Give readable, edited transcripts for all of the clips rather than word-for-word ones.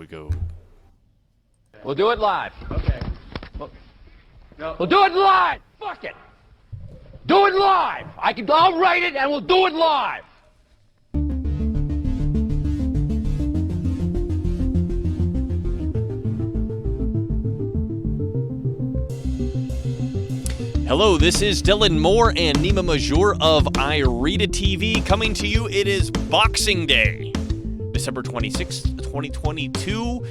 we go. We'll do it live. Okay. No. We'll do it live. Fuck it. Do it live. I'll write it and we'll do it live. Hello, this is Dylan Moore and Nima Mahdjour of Irida TV coming to you. It is Boxing Day, December 26th, 2022.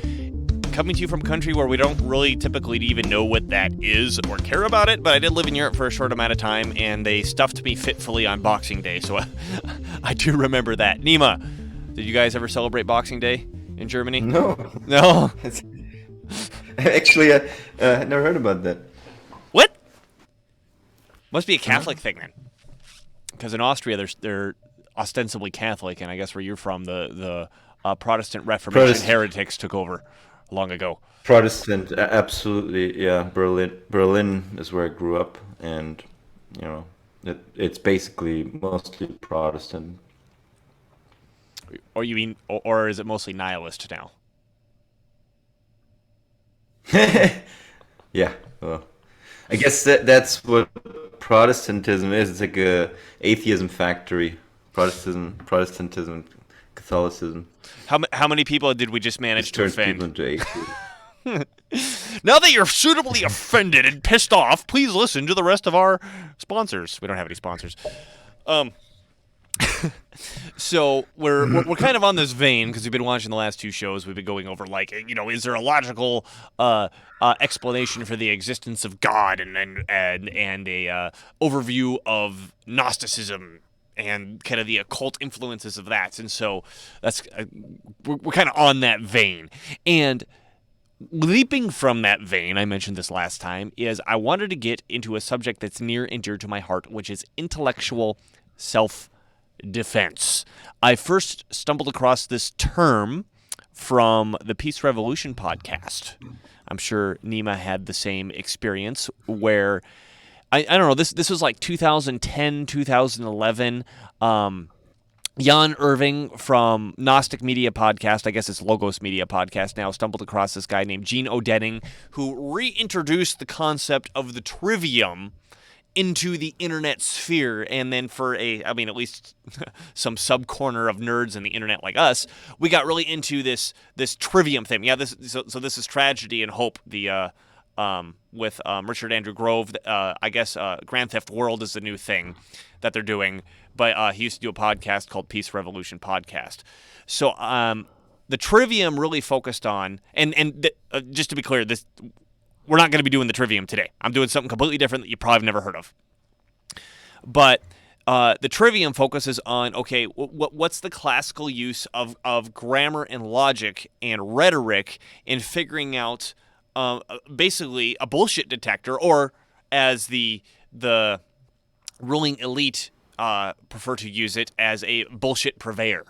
Coming to you from a country where we don't really typically even know what that is or care about it, but I did live in Europe for a short amount of time, and they stuffed me fitfully on Boxing Day, so I do remember that. Nima, did you guys ever celebrate Boxing Day in Germany? No. No? Actually, I never heard about that. What? Must be a Catholic thing then, because in Austria they're ostensibly Catholic, and I guess where you're from, the Protestant Reformation heretics took over long ago. Protestant, absolutely, yeah. Berlin is where I grew up, and you know, it's basically mostly Protestant. Or you mean, or is it mostly nihilist now? Yeah, well, I guess that's what Protestantism is. It's like a atheism factory. Protestantism, Catholicism. How many people did we just manage to offend? People into atheists. Now that you're suitably offended and pissed off, please listen to the rest of our sponsors. We don't have any sponsors. So we're kind of on this vein because we've been watching the last two shows. We've been going over, like, you know, is there a logical explanation for the existence of God and a overview of Gnosticism and kind of the occult influences of that. And so that's we're kind of on that vein. And leaping from that vein, I mentioned this last time, is I wanted to get into a subject that's near and dear to my heart, which is intellectual self-defense. I first stumbled across this term from the Peace Revolution podcast. I'm sure Nima had the same experience where I don't know, this was like 2010, 2011. Jan Irving from Gnostic Media Podcast, I guess it's Logos Media Podcast now, stumbled across this guy named Gene Odenning, who reintroduced the concept of the trivium into the internet sphere. And then for at least some sub-corner of nerds in the internet like us, we got really into this trivium thing. Yeah, so this is Tragedy and Hope, the with Richard Andrew Grove. I guess Grand Theft World is the new thing that they're doing, but he used to do a podcast called Peace Revolution Podcast. So the trivium really focused on, and just to be clear, we're not going to be doing the trivium today. I'm doing something completely different that you probably have never heard of. But the trivium focuses on, okay, what's the classical use of grammar and logic and rhetoric in figuring out basically a bullshit detector, or as the ruling elite prefer to use it, as a bullshit purveyor,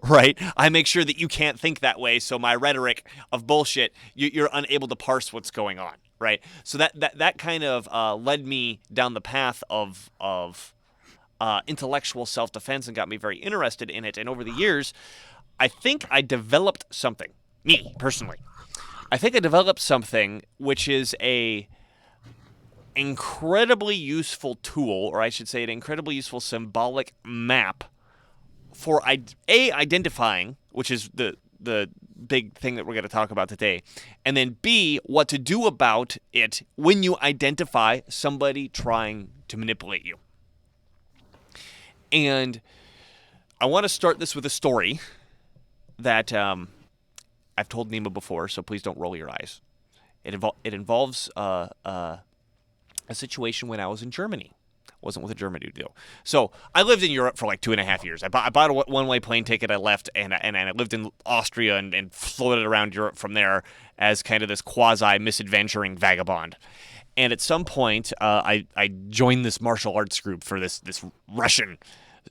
right? I make sure that you can't think that way, so my rhetoric of bullshit, you're unable to parse what's going on, right? So that kind of led me down the path of intellectual self-defense and got me very interested in it. And over the years, I think I developed something, me personally. I think I developed something which is a incredibly useful tool, or I should say an incredibly useful symbolic map for identifying, which is the big thing that we're going to talk about today, and then B, what to do about it when you identify somebody trying to manipulate you. And I want to start this with a story that I've told Nima before, so please don't roll your eyes. It involves a situation when I was in Germany. Wasn't with a German dude, though. So I lived in Europe for like 2.5 years. I bought a one-way plane ticket. I left, and I lived in Austria and floated around Europe from there as kind of this quasi-misadventuring vagabond. And at some point, I joined this martial arts group for this Russian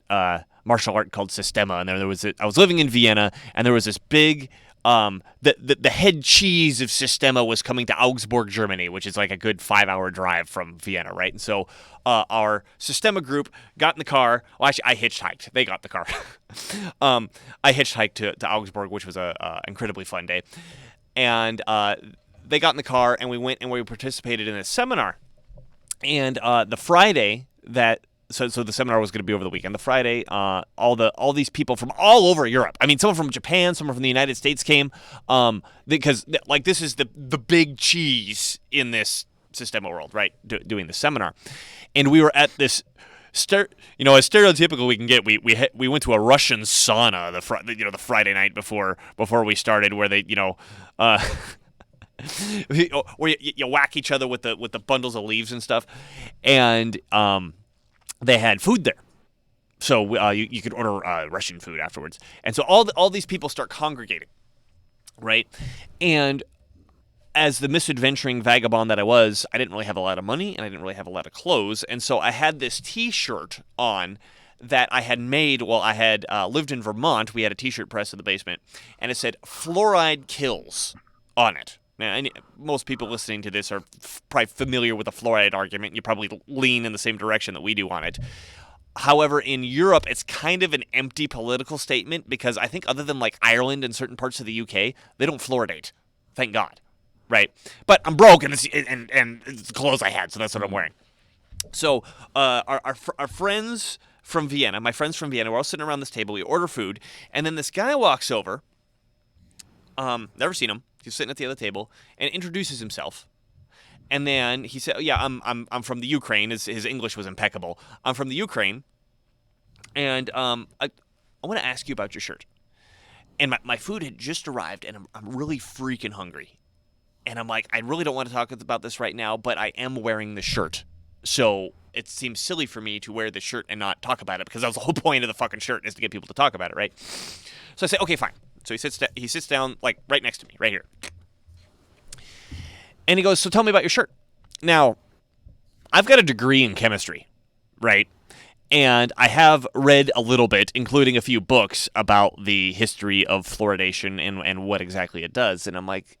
martial art called Sistema. And I was living in Vienna, and there was this big the head cheese of Sistema was coming to Augsburg, Germany, which is like a good 5-hour drive from Vienna, right? And so our Sistema group got in the car. Well, actually, I hitchhiked. They got in the car. I hitchhiked to Augsburg, which was a incredibly fun day. And they got in the car, and we went and we participated in a seminar. And the Friday that so the seminar was going to be over the weekend. The Friday, all these people from all over Europe. I mean, someone from Japan, someone from the United States came, because like this is the big cheese in this Sistema world, right? Doing the seminar, and we were at this. As stereotypical we can get, we went to a Russian sauna the Friday night before we started, where they where you whack each other with the bundles of leaves and stuff, and they had food there, so you could order Russian food afterwards, and so all these people start congregating, right? And as the misadventuring vagabond that I was, I didn't really have a lot of money, and I didn't really have a lot of clothes, and so I had this T-shirt on that I had made while I had lived in Vermont. We had a T-shirt press in the basement, and it said "Fluoride kills" on it. Now, most people listening to this are probably familiar with the fluoride argument, and you probably lean in the same direction that we do on it. However, in Europe, it's kind of an empty political statement, because I think other than like Ireland and certain parts of the UK, they don't fluoridate. Thank God. Right, but I'm broke, and it's the clothes I had, so that's what I'm wearing. So our friends from Vienna, my friends from Vienna, we're all sitting around this table. We order food, and then this guy walks over. Never seen him. He's sitting at the other table and introduces himself. And then he said, "Yeah, I'm from the Ukraine." His English was impeccable. "I'm from the Ukraine, and I want to ask you about your shirt." And my food had just arrived, and I'm really freaking hungry. And I'm like, I really don't want to talk about this right now, but I am wearing the shirt. So it seems silly for me to wear the shirt and not talk about it, because that was the whole point of the fucking shirt, is to get people to talk about it, right? So I say, okay, fine. So he sits down like right next to me, right here. And he goes, "So tell me about your shirt." Now, I've got a degree in chemistry, right? And I have read a little bit, including a few books about the history of fluoridation and what exactly it does. And I'm like,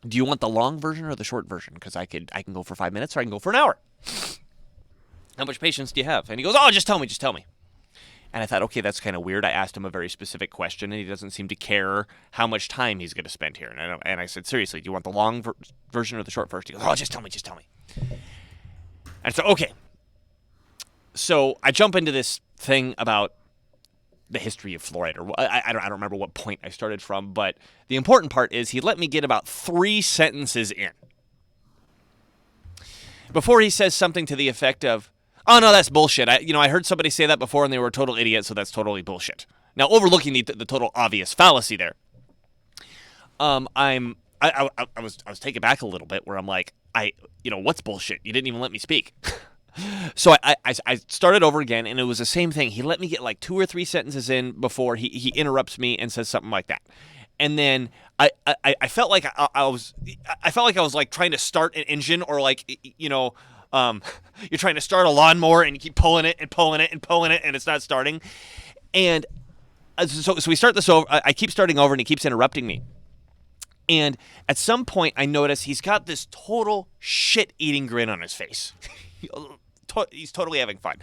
do you want the long version or the short version? Because I can go for 5 minutes, or I can go for an hour. How much patience do you have? And he goes, "Oh, just tell me. And I thought, okay, that's kind of weird. I asked him a very specific question, and he doesn't seem to care how much time he's going to spend here. And I said, seriously, do you want the long version or the short version? He goes, "Oh, just tell me. And so, okay. So I jump into this thing about the history of fluoride, or I don't remember what point I started from, but the important part is he let me get about 3 sentences in before he says something to the effect of, "Oh no, that's bullshit. I heard somebody say that before, and they were a total idiot, so that's totally bullshit." Now, overlooking the total obvious fallacy there, I was taken back a little bit, where I'm like, what's bullshit? You didn't even let me speak. So I started over again, and it was the same thing. He let me get like 2 or 3 sentences in before he interrupts me and says something like that. And then I felt like I was like trying to start an engine, or like, you're trying to start a lawnmower and you keep pulling it and pulling it and pulling it, and it's not starting. And so we start this over. I keep starting over, and he keeps interrupting me. And at some point, I notice he's got this total shit-eating grin on his face. He's totally having fun,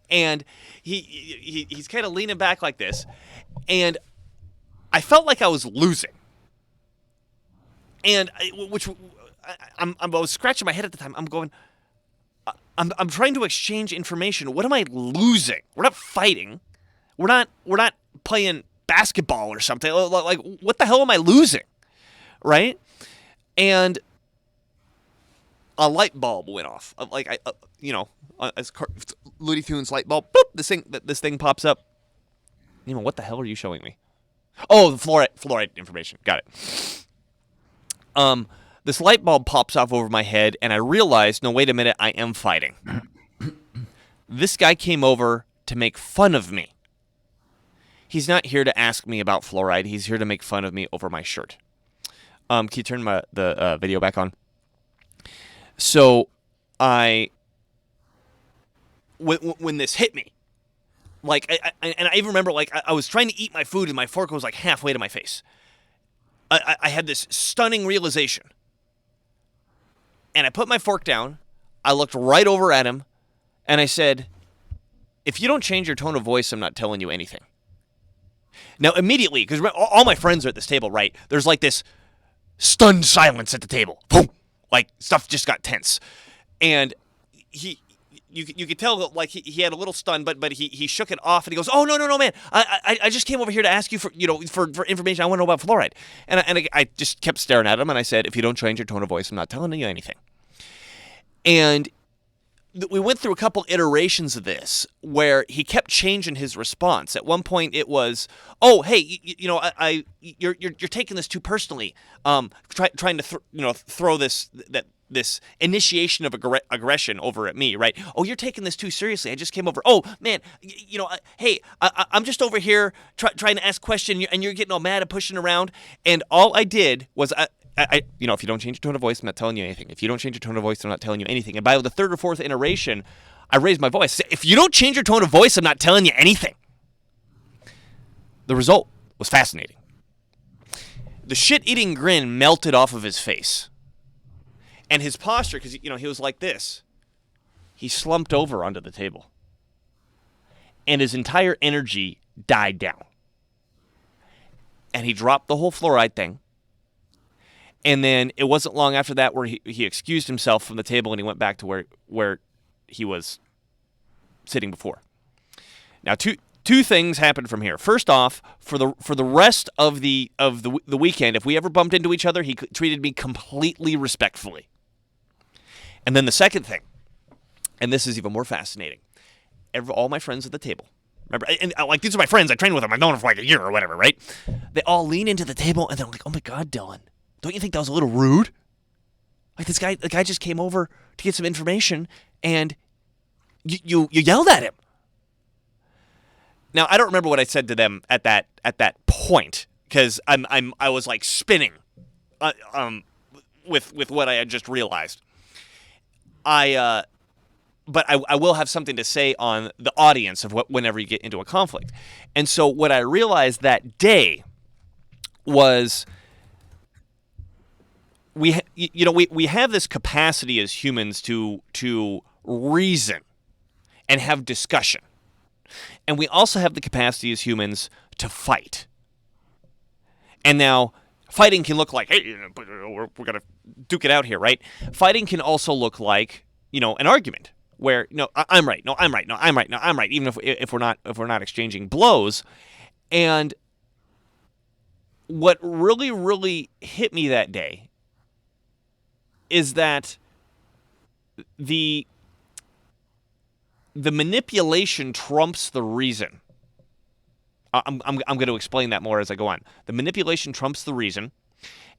and he's kind of leaning back like this, and I felt like I was losing, and I was scratching my head at the time. I'm going, I'm trying to exchange information. What am I losing? We're not fighting. We're not playing basketball or something. Like, what the hell am I losing, right? And a light bulb went off. Like, as Looney Tunes light bulb, boop, this thing pops up. What the hell are you showing me? Oh, the fluoride information. Got it. This light bulb pops off over my head, and I realized, no, wait a minute, I am fighting. This guy came over to make fun of me. He's not here to ask me about fluoride. He's here to make fun of me over my shirt. Can you turn the video back on? So when this hit me, like, I even remember, like, I was trying to eat my food, and my fork was like halfway to my face. I had this stunning realization. And I put my fork down. I looked right over at him. And I said, if you don't change your tone of voice, I'm not telling you anything. Now, immediately, because all my friends are at this table, right? There's like this stunned silence at the table. Boom! Like, stuff just got tense. And you could tell, like, he had a little stun, but he shook it off, and he goes, oh, no, man. I just came over here to ask you for information. I want to know about fluoride. And I just kept staring at him, and I said, if you don't change your tone of voice, I'm not telling you anything. And we went through a couple iterations of this where he kept changing his response. At one point, it was, "Oh, hey, you're taking this too personally. Trying to throw this initiation of aggression over at me, right? Oh, you're taking this too seriously. I just came over. Oh, man, hey, I'm just over here trying to ask a question, and you're getting all mad and pushing around. And all I did was if you don't change your tone of voice, I'm not telling you anything. If you don't change your tone of voice, I'm not telling you anything. And by the third or fourth iteration, I raised my voice. If you don't change your tone of voice, I'm not telling you anything. The result was fascinating. The shit-eating grin melted off of his face. And his posture, because he was like this, he slumped over onto the table. And his entire energy died down. And he dropped the whole fluoride thing. And then it wasn't long after that where he excused himself from the table and he went back to where he was sitting before. Now, two things happened from here. First off, for the rest of the weekend, if we ever bumped into each other, he treated me completely respectfully. And then the second thing, and this is even more fascinating, all my friends at the table, remember, and like these are my friends, I trained with them, I've known them for like a year or whatever, right? They all lean into the table and they're like, oh my God, Dylan, don't you think that was a little rude? Like the guy just came over to get some information and you yelled at him. Now, I don't remember what I said to them at that point because I was like spinning with what I had just realized. But I will have something to say on the audience of whenever you get into a conflict. And so what I realized that day was we have this capacity as humans to reason and have discussion. And we also have the capacity as humans to fight. And now fighting can look like, hey, we're going to duke it out here, right? Fighting can also look like, an argument where, I'm right, no, I'm right, no, I'm right, no, I'm right, even if we're not exchanging blows. And what really, really hit me that day is that the manipulation trumps the reason. I'm going to explain that more as I go on. The manipulation trumps the reason,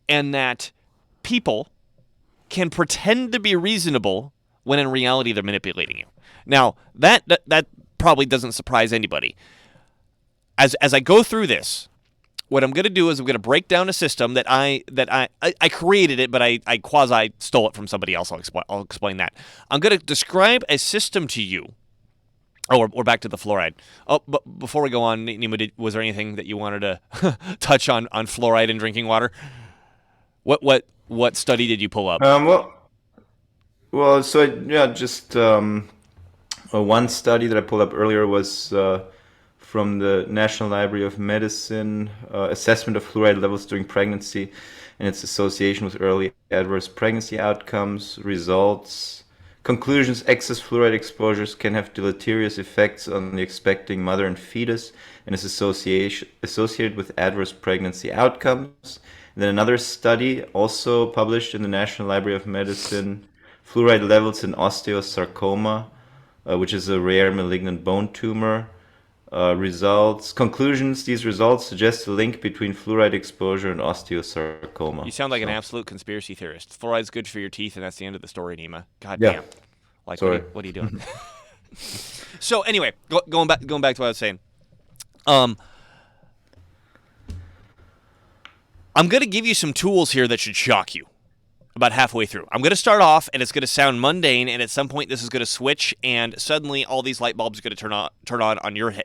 and that people can pretend to be reasonable when in reality they're manipulating you. Now, that probably doesn't surprise anybody. As I go through this, what I'm going to do is I'm going to break down a system that I created it, but I quasi stole it from somebody else. I'll explain that. I'm going to describe a system to you. Oh, we're back to the fluoride. Oh, but before we go on, Nima, was there anything that you wanted to touch on fluoride in drinking water? What study did you pull up? Just one study that I pulled up earlier was from the National Library of Medicine, assessment of fluoride levels during pregnancy and its association with early adverse pregnancy outcomes, results. Conclusions: excess fluoride exposures can have deleterious effects on the expecting mother and fetus and is associated with adverse pregnancy outcomes. And then another study, also published in the National Library of Medicine, fluoride levels in osteosarcoma, which is a rare malignant bone tumor. Conclusions: these results suggest a link between fluoride exposure and osteosarcoma. You sound like an absolute conspiracy theorist. Fluoride's good for your teeth, and that's the end of the story, Nima. God damn. Like, sorry. What are you doing? So anyway, going back to what I was saying. I'm going to give you some tools here that should shock you about halfway through. I'm going to start off, and it's going to sound mundane, and at some point this is going to switch, and suddenly all these light bulbs are going to turn on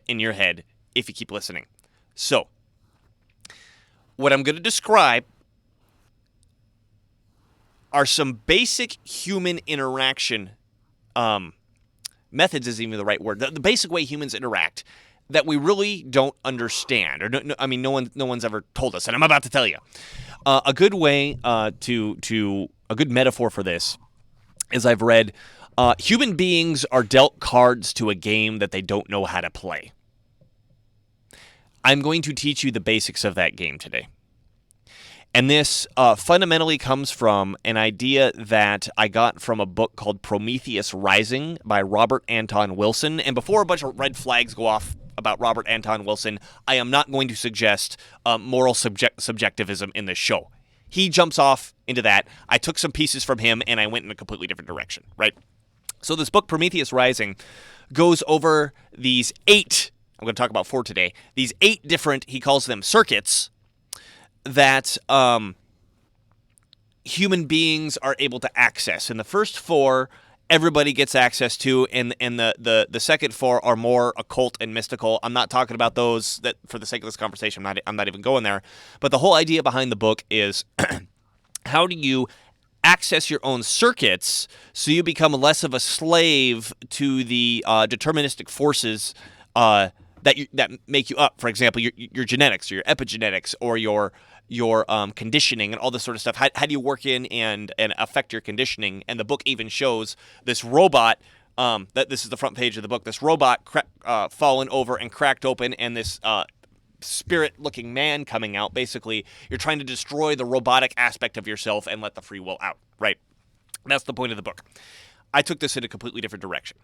in your head if you keep listening. So, what I'm going to describe are some basic human interaction methods isn't even the right word. The basic way humans interact that we really don't understand, or no one's ever told us, and I'm about to tell you. A good way to a good metaphor for this is I've read human beings are dealt cards to a game that they don't know how to play. I'm going to teach you the basics of that game today. And this fundamentally comes from an idea that I got from a book called Prometheus Rising by Robert Anton Wilson. And before a bunch of red flags go off about Robert Anton Wilson, I am not going to suggest moral subjectivism in this show. He jumps off into that. I took some pieces from him, and I went in a completely different direction, right? So this book, Prometheus Rising, goes over these 8, I'm going to talk about 4 today, these 8 different, he calls them circuits, that human beings are able to access. And the first 4, everybody gets access to, and the second 4 are more occult and mystical. I'm not talking about those that for the sake of this conversation. I'm not even going there. But the whole idea behind the book is how do you access your own circuits so you become less of a slave to the deterministic forces that make you up. For example, your genetics or your epigenetics or your conditioning and all this sort of stuff. How do you work in and affect your conditioning? And the book even shows this robot, that this is the front page of the book, this robot fallen over and cracked open, and this spirit-looking man coming out. Basically, you're trying to destroy the robotic aspect of yourself and let the free will out, right? That's the point of the book. I took this in a completely different direction.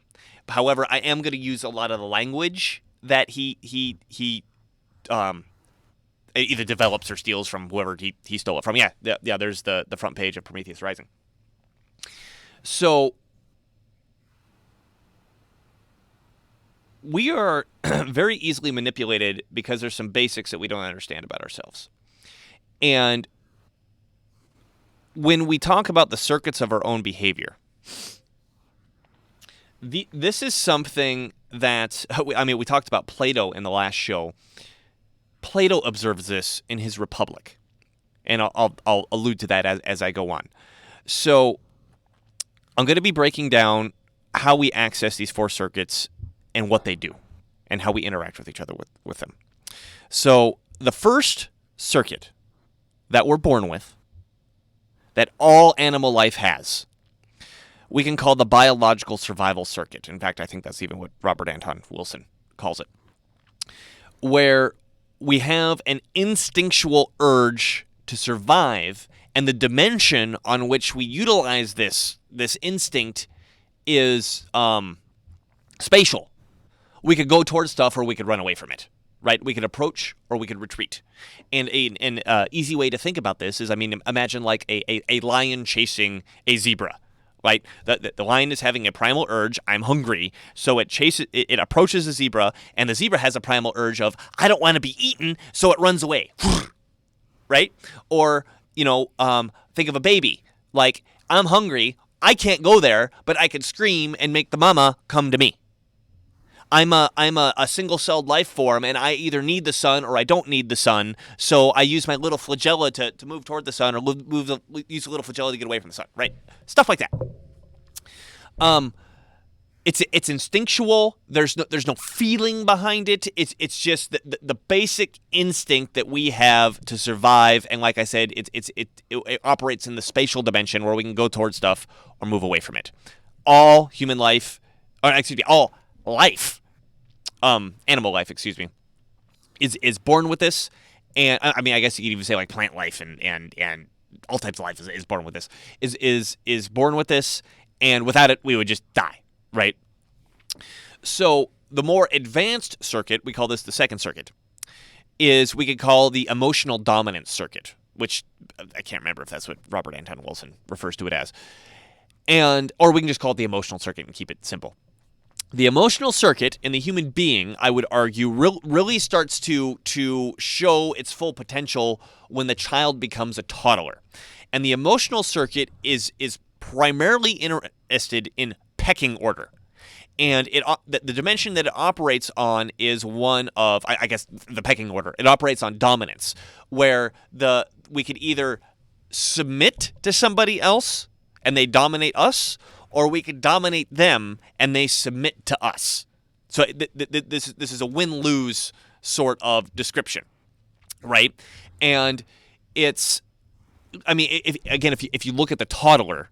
However, I am going to use a lot of the language that he either develops or steals from whoever he stole it from. Yeah, there's the front page of Prometheus Rising. So we are very easily manipulated because there's some basics that we don't understand about ourselves. And when we talk about the circuits of our own behavior, this is something that, we talked about Plato in the last show. Plato observes this in his Republic, and I'll allude to that as I go on. So I'm going to be breaking down how we access these 4 circuits and what they do and how we interact with each other with them. So the first circuit that we're born with, that all animal life has, we can call the biological survival circuit. In fact, I think that's even what Robert Anton Wilson calls it, where we have an instinctual urge to survive, and the dimension on which we utilize this instinct is spatial. We could go towards stuff or we could run away from it, right? We could approach or we could retreat. And an easy way to think about this is, imagine like a lion chasing a zebra, right? The lion is having a primal urge, I'm hungry, so it approaches the zebra, and the zebra has a primal urge of, I don't want to be eaten, so it runs away, right? Or, think of a baby, like, I'm hungry, I can't go there, but I can scream and make the mama come to me. I'm a single-celled life form, and I either need the sun or I don't need the sun, so I use my little flagella to move toward the sun, or use a little flagella to get away from the sun, right? Stuff like that. It's instinctual. There's no feeling behind it. It's just the basic instinct that we have to survive, and like I said, it operates in the spatial dimension where we can go towards stuff or move away from it. All human life, all life, animal life, is born with this, and I guess you could even say like plant life and all types of life is born with this, is born with this, and without it we would just die, right? So the more advanced circuit, we call this the second circuit, is we could call the emotional dominance circuit, which I can't remember if that's what Robert Anton Wilson refers to it as, or we can just call it the emotional circuit and keep it simple. The emotional circuit in the human being, I would argue, really starts to show its full potential when the child becomes a toddler. And the emotional circuit is primarily interested in pecking order. And the dimension that it operates on is one of, I guess, the pecking order. It operates on dominance, where we could either submit to somebody else and they dominate us, or we could dominate them and they submit to us. So this is a win-lose sort of description, right? And it's, I mean, if you look at the toddler,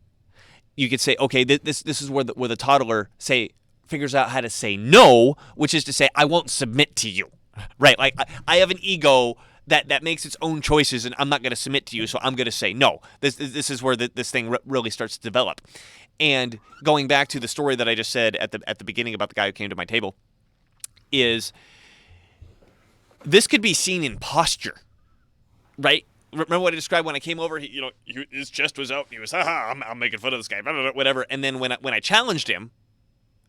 you could say, okay, this is where the toddler figures out how to say no, which is to say, I won't submit to you, right? Like I have an ego that makes its own choices, and I'm not going to submit to you, so I'm going to say no. This is where this thing really starts to develop. And going back to the story that I just said at the beginning about the guy who came to my table, is this could be seen in posture, right? Remember what I described when I came over? His chest was out. And he was, I'm making fun of this guy, whatever. And then when I challenged him,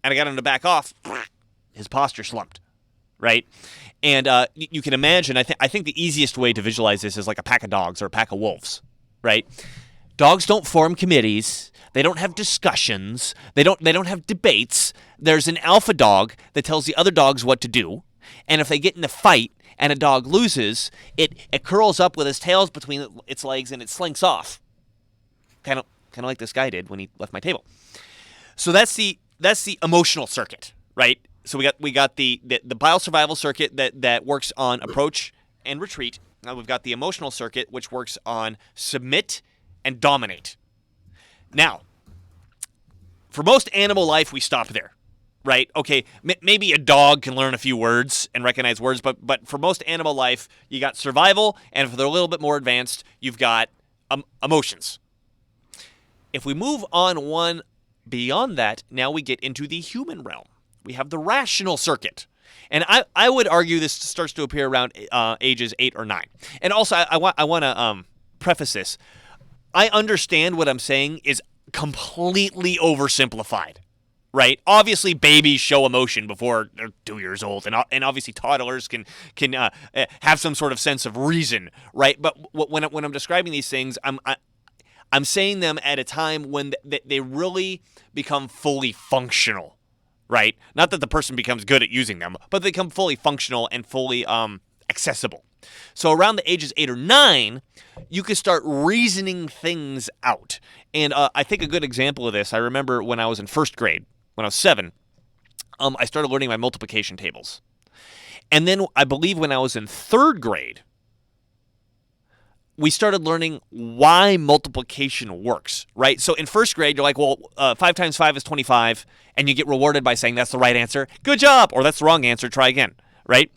and I got him to back off, his posture slumped, right? And you can imagine. I think the easiest way to visualize this is like a pack of dogs or a pack of wolves, right? Dogs don't form committees. They don't have discussions. They don't have debates. There's an alpha dog that tells the other dogs what to do, and if they get in a fight and a dog loses, it curls up with its tails between its legs and it slinks off, kind of like this guy did when he left my table. So that's the emotional circuit, right? So we got the biosurvival circuit that works on approach and retreat. Now we've got the emotional circuit, which works on submit and dominate. Now, for most animal life, we stop there, right? Okay, maybe a dog can learn a few words and recognize words, but for most animal life, you got survival, and if they're a little bit more advanced, you've got emotions. If we move on one beyond that, now we get into the human realm. We have the rational circuit. And I would argue this starts to appear around ages 8 or 9. And also, I want to preface this. I understand what I'm saying is completely oversimplified, right? Obviously, babies show emotion before they're 2 years old, and obviously toddlers can have some sort of sense of reason, right? But when I'm describing these things, I'm saying them at a time when they really become fully functional, right? Not that the person becomes good at using them, but they become fully functional and fully accessible. So around the ages 8 or 9, you can start reasoning things out. And I think a good example of this, I remember when I was in first grade, when I was 7, I started learning my multiplication tables. And then I believe when I was in third grade, we started learning why multiplication works, right? So in first grade, you're like, well, 5 times 5 is 25, and you get rewarded by saying that's the right answer. Good job! Or that's the wrong answer. Try again, right?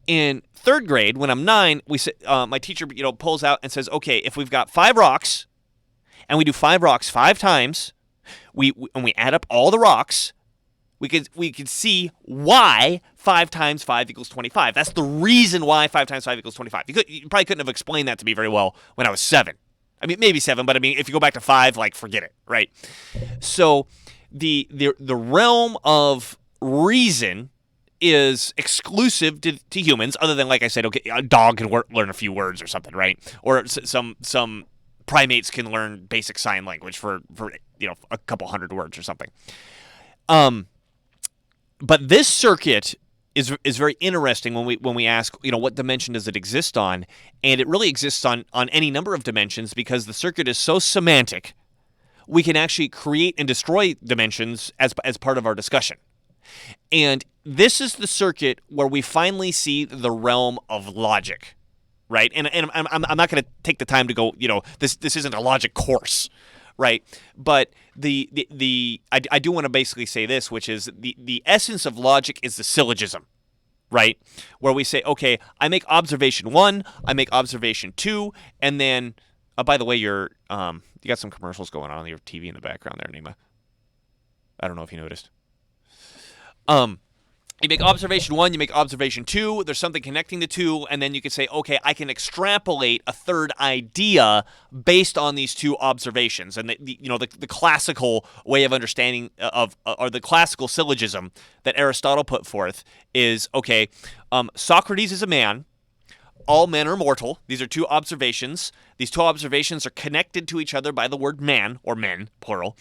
In third grade, when I'm 9, my teacher pulls out and says, okay, if we've got 5 rocks, and we do 5 rocks 5 times, and we add up all the rocks, we could see why 5 times 5 equals 25. That's the reason why 5 times 5 equals 25. You probably couldn't have explained that to me very well when I was 7. I mean, maybe 7, but I mean, if you go back to 5, like, forget it, right? So the realm of reason is exclusive to humans, other than, like I said, okay, a dog can learn a few words or something, right? Or some primates can learn basic sign language for a couple hundred words or something. But this circuit is very interesting when we ask, what dimension does it exist on? And it really exists on any number of dimensions, because the circuit is so semantic, we can actually create and destroy dimensions as part of our discussion. And this is the circuit where we finally see the realm of logic, right? And I'm not going to take the time to go, this isn't a logic course, right? But I do want to basically say this, which is the essence of logic is the syllogism, right? Where we say, okay, I make observation 1, I make observation 2, and then, by the way, you got some commercials going on your TV in the background there, Nima. I don't know if you noticed. You make observation 1, you make observation 2, there's something connecting the two, and then you can say, okay, I can extrapolate a third idea based on these 2 observations. And the classical way of understanding or the classical syllogism that Aristotle put forth is, okay, Socrates is a man, all men are mortal. These are 2 observations. These 2 observations are connected to each other by the word man, or men, plural.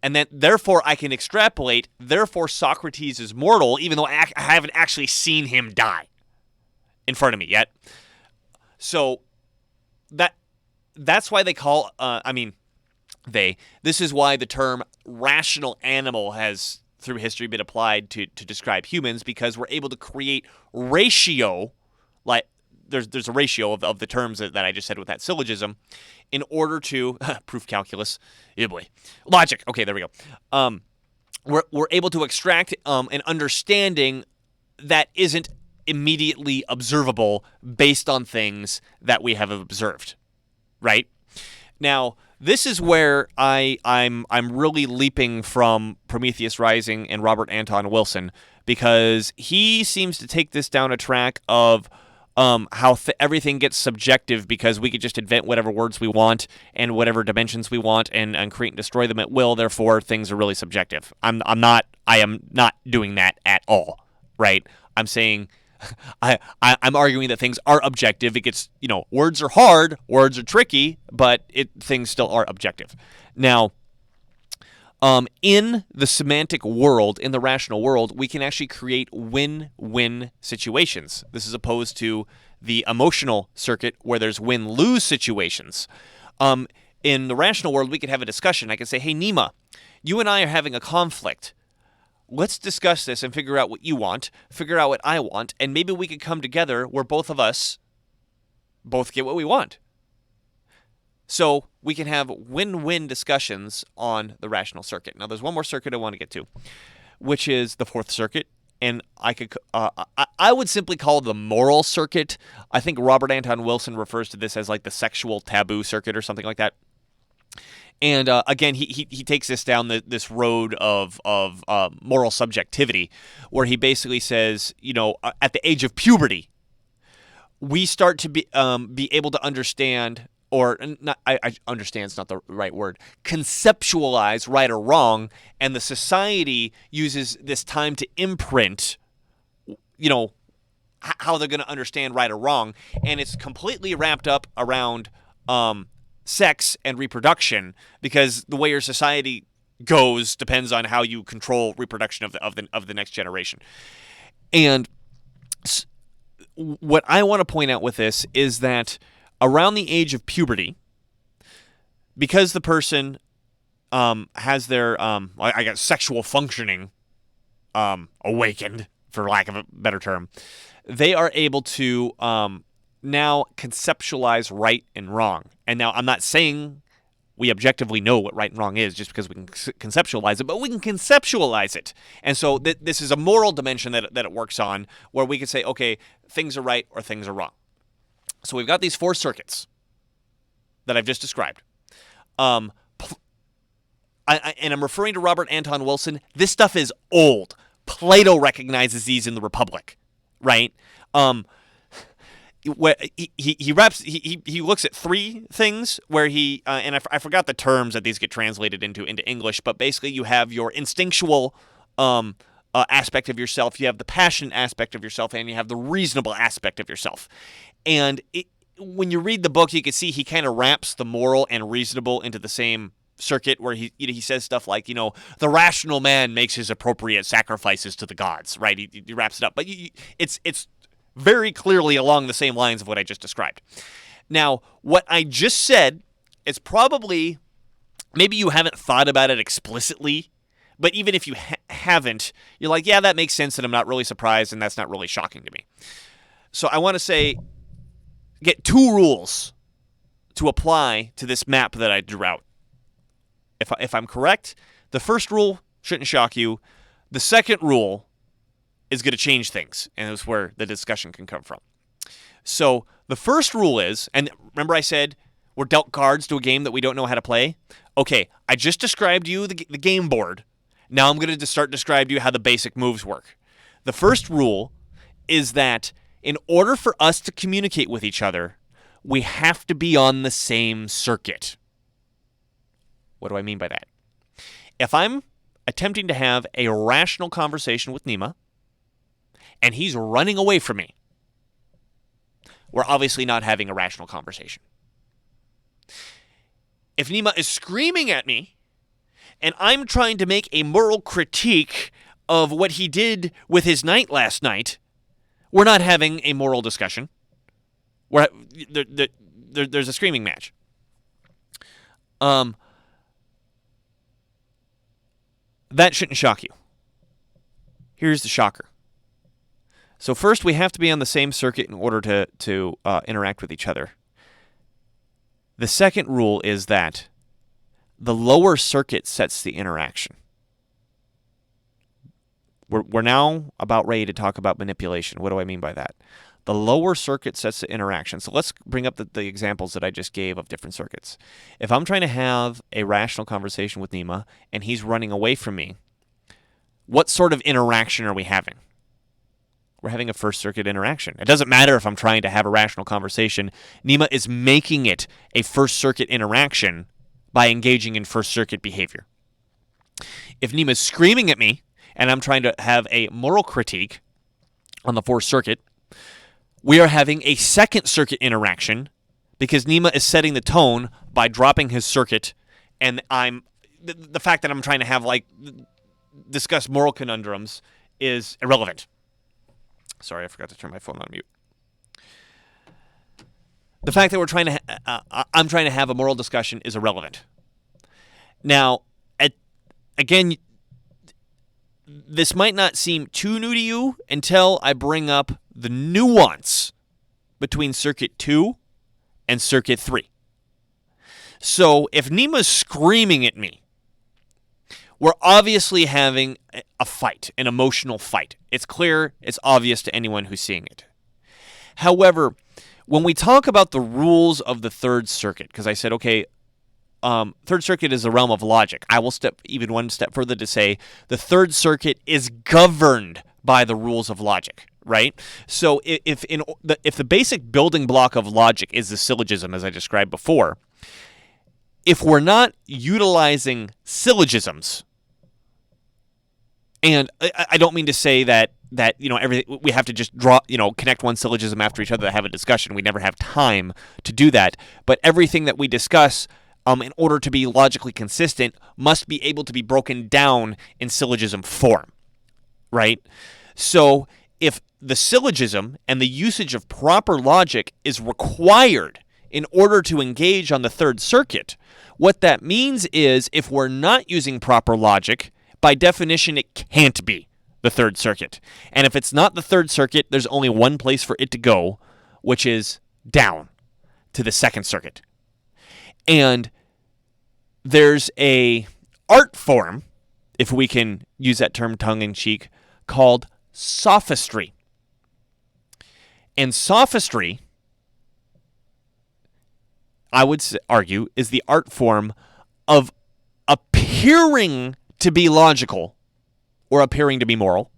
And then, therefore, I can extrapolate, therefore, Socrates is mortal, even though I haven't actually seen him die in front of me yet. So, that's why they call, this is why the term rational animal has, through history, been applied to describe humans, because we're able to create ratio, like there's a ratio of the terms that I just said with that syllogism, in order to, proof calculus, yeah boy, logic, okay, there we go. We're able to extract an understanding that isn't immediately observable based on things that we have observed, right? Now, this is where I'm really leaping from Prometheus Rising and Robert Anton Wilson, because he seems to take this down a track of how everything gets subjective, because we could just invent whatever words we want and whatever dimensions we want and create and destroy them at will. Therefore, things are really subjective. I am not doing that at all, right? I'm saying I'm arguing that things are objective. It gets, words are hard, words are tricky, but things still are objective. Now, in the semantic world, in the rational world, we can actually create win-win situations. This is opposed to the emotional circuit where there's win-lose situations. In the rational world, we could have a discussion. I could say, hey, Nima, you and I are having a conflict. Let's discuss this and figure out what you want, figure out what I want, and maybe we could come together where both of us both get what we want. So we can have win-win discussions on the rational circuit. Now, there's one more circuit I want to get to, which is the fourth circuit, and I would simply call it the moral circuit. I think Robert Anton Wilson refers to this as like the sexual taboo circuit or something like that. And again, he takes this down this road of moral subjectivity, where he basically says, at the age of puberty, we start to be able to understand, or not. I understand's not the right word. Conceptualize right or wrong, and the society uses this time to imprint, how they're going to understand right or wrong, and it's completely wrapped up around sex and reproduction, because the way your society goes depends on how you control reproduction of the next generation. And what I want to point out with this is that around the age of puberty, because the person has their sexual functioning awakened, for lack of a better term, they are able to now conceptualize right and wrong. And now I'm not saying we objectively know what right and wrong is just because we can conceptualize it, but we can conceptualize it. And so this is a moral dimension that it works on, where we can say, okay, things are right or things are wrong. So we've got these four circuits that I've just described. And I'm referring to Robert Anton Wilson. This stuff is old. Plato recognizes these in the Republic, right? Where he looks at three things where and I forgot the terms that these get translated into English, but basically you have your instinctual aspect of yourself, you have the passionate aspect of yourself, and you have the reasonable aspect of yourself. And when you read the book, you can see he kind of wraps the moral and reasonable into the same circuit, where he says stuff like, the rational man makes his appropriate sacrifices to the gods, right? He wraps it up, but it's very clearly along the same lines of what I just described. Now, what I just said is probably, maybe you haven't thought about it explicitly, but even if you haven't, you're like, yeah, that makes sense, and I'm not really surprised, and that's not really shocking to me. So I want to say, get two rules to apply to this map that I drew out. If I'm correct, the first rule shouldn't shock you. The second rule is going to change things, and that's where the discussion can come from. So the first rule is, and remember I said we're dealt cards to a game that we don't know how to play? Okay, I just described to you the game board. Now I'm going to start describe to you how the basic moves work. The first rule is that in order for us to communicate with each other, we have to be on the same circuit. What do I mean by that? If I'm attempting to have a rational conversation with Nima, and he's running away from me, we're obviously not having a rational conversation. If Nima is screaming at me, and I'm trying to make a moral critique of what he did with his knight last night, we're not having a moral discussion. There's a screaming match. That shouldn't shock you. Here's the shocker. So first, we have to be on the same circuit in order to interact with each other. The second rule is that the lower circuit sets the interaction. We're now about ready to talk about manipulation. What do I mean by that? The lower circuit sets the interaction. So let's bring up the examples that I just gave of different circuits. If I'm trying to have a rational conversation with Nima and he's running away from me, what sort of interaction are we having? We're having a first circuit interaction. It doesn't matter if I'm trying to have a rational conversation. Nima is making it a first circuit interaction by engaging in first circuit behavior. If Nima's screaming at me and I'm trying to have a moral critique on the fourth circuit, we are having a second circuit interaction because Nima is setting the tone by dropping his circuit, and the fact that I'm trying to have discuss moral conundrums is irrelevant. Sorry, I forgot to turn my phone on mute. The fact that I'm trying to have a moral discussion is irrelevant. Now, again, this might not seem too new to you until I bring up the nuance between Circuit 2 and Circuit 3. So, if Nima's screaming at me, we're obviously having a fight, an emotional fight. It's clear, it's obvious to anyone who's seeing it. However, when we talk about the rules of the Third Circuit, because I said, okay, Third Circuit is the realm of logic. I will step even one step further to say the Third Circuit is governed by the rules of logic, right? So if the basic building block of logic is the syllogism, as I described before, if we're not utilizing syllogisms, and I don't mean to say that everything we have to just connect one syllogism after each other to have a discussion. We never have time to do that. But everything that we discuss, in order to be logically consistent, must be able to be broken down in syllogism form, right? So if the syllogism and the usage of proper logic is required in order to engage on the Third Circuit, what that means is if we're not using proper logic, by definition, it can't be the Third Circuit. And if it's not the Third Circuit, there's only one place for it to go, which is down to the Second Circuit. And there's a art form, if we can use that term tongue-in-cheek, called sophistry. And sophistry, I would argue, is the art form of appearing to be logical or appearing to be moral,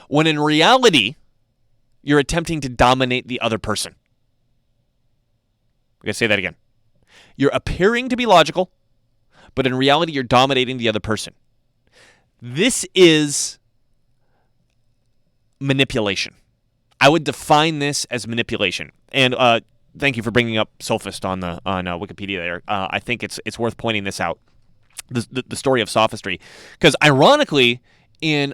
when in reality, you're attempting to dominate the other person. I'm going to say that again. You're appearing to be logical, but in reality, you're dominating the other person. This is manipulation. I would define this as manipulation. And thank you for bringing up sophist on Wikipedia there. I think it's worth pointing this out. The story of sophistry, because ironically, in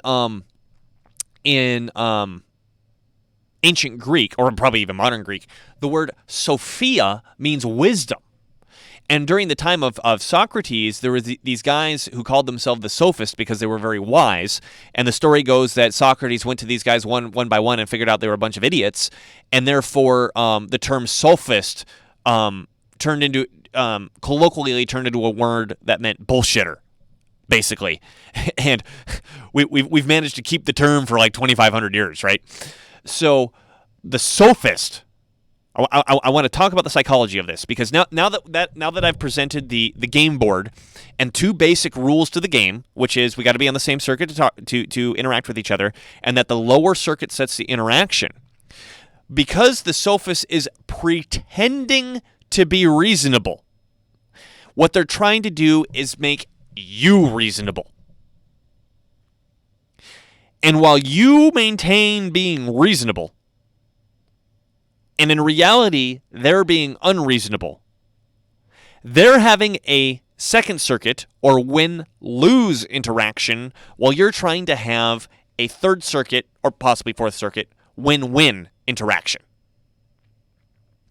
ancient Greek, or probably even modern Greek, the word Sophia means wisdom. And during the time of Socrates, there were these guys who called themselves the sophists because they were very wise. And the story goes that Socrates went to these guys one by one and figured out they were a bunch of idiots. And therefore, the term sophist colloquially turned into a word that meant bullshitter, basically. And we've managed to keep the term for like 2,500 years, right? So the sophist. I want to talk about the psychology of this, because now that I've presented the game board and two basic rules to the game, which is we got to be on the same circuit to interact with each other, and that the lower circuit sets the interaction. Because the sophist is pretending to be reasonable, what they're trying to do is make you reasonable. And while you maintain being reasonable, and in reality, they're being unreasonable, they're having a second circuit or win-lose interaction while you're trying to have a third circuit or possibly fourth circuit win-win interaction.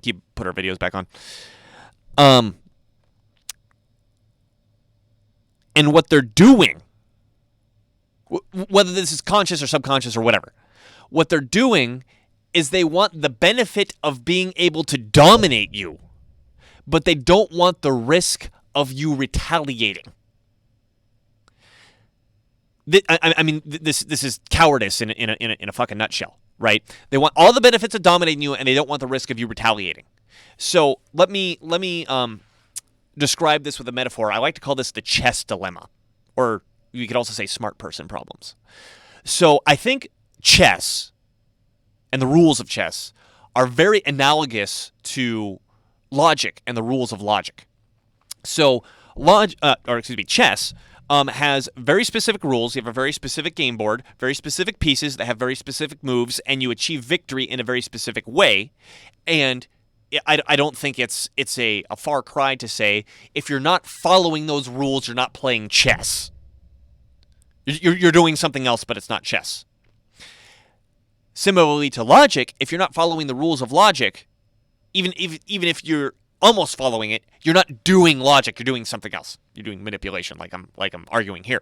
Can you put our videos back on? And what they're doing, whether this is conscious or subconscious or whatever, what they're doing is they want the benefit of being able to dominate you, but they don't want the risk of you retaliating. I mean, this is cowardice in a fucking nutshell, right? They want all the benefits of dominating you, and they don't want the risk of you retaliating. So let me describe this with a metaphor. I like to call this the chess dilemma, or you could also say smart person problems. So I think chess and the rules of chess are very analogous to logic and the rules of logic. So chess has very specific rules. You have a very specific game board, very specific pieces that have very specific moves, and you achieve victory in a very specific way. And I don't think it's a far cry to say if you're not following those rules, you're not playing chess. You're doing something else, but it's not chess. Similarly to logic, if you're not following the rules of logic, even if you're almost following it, you're not doing logic. You're doing something else. You're doing manipulation, like I'm arguing here.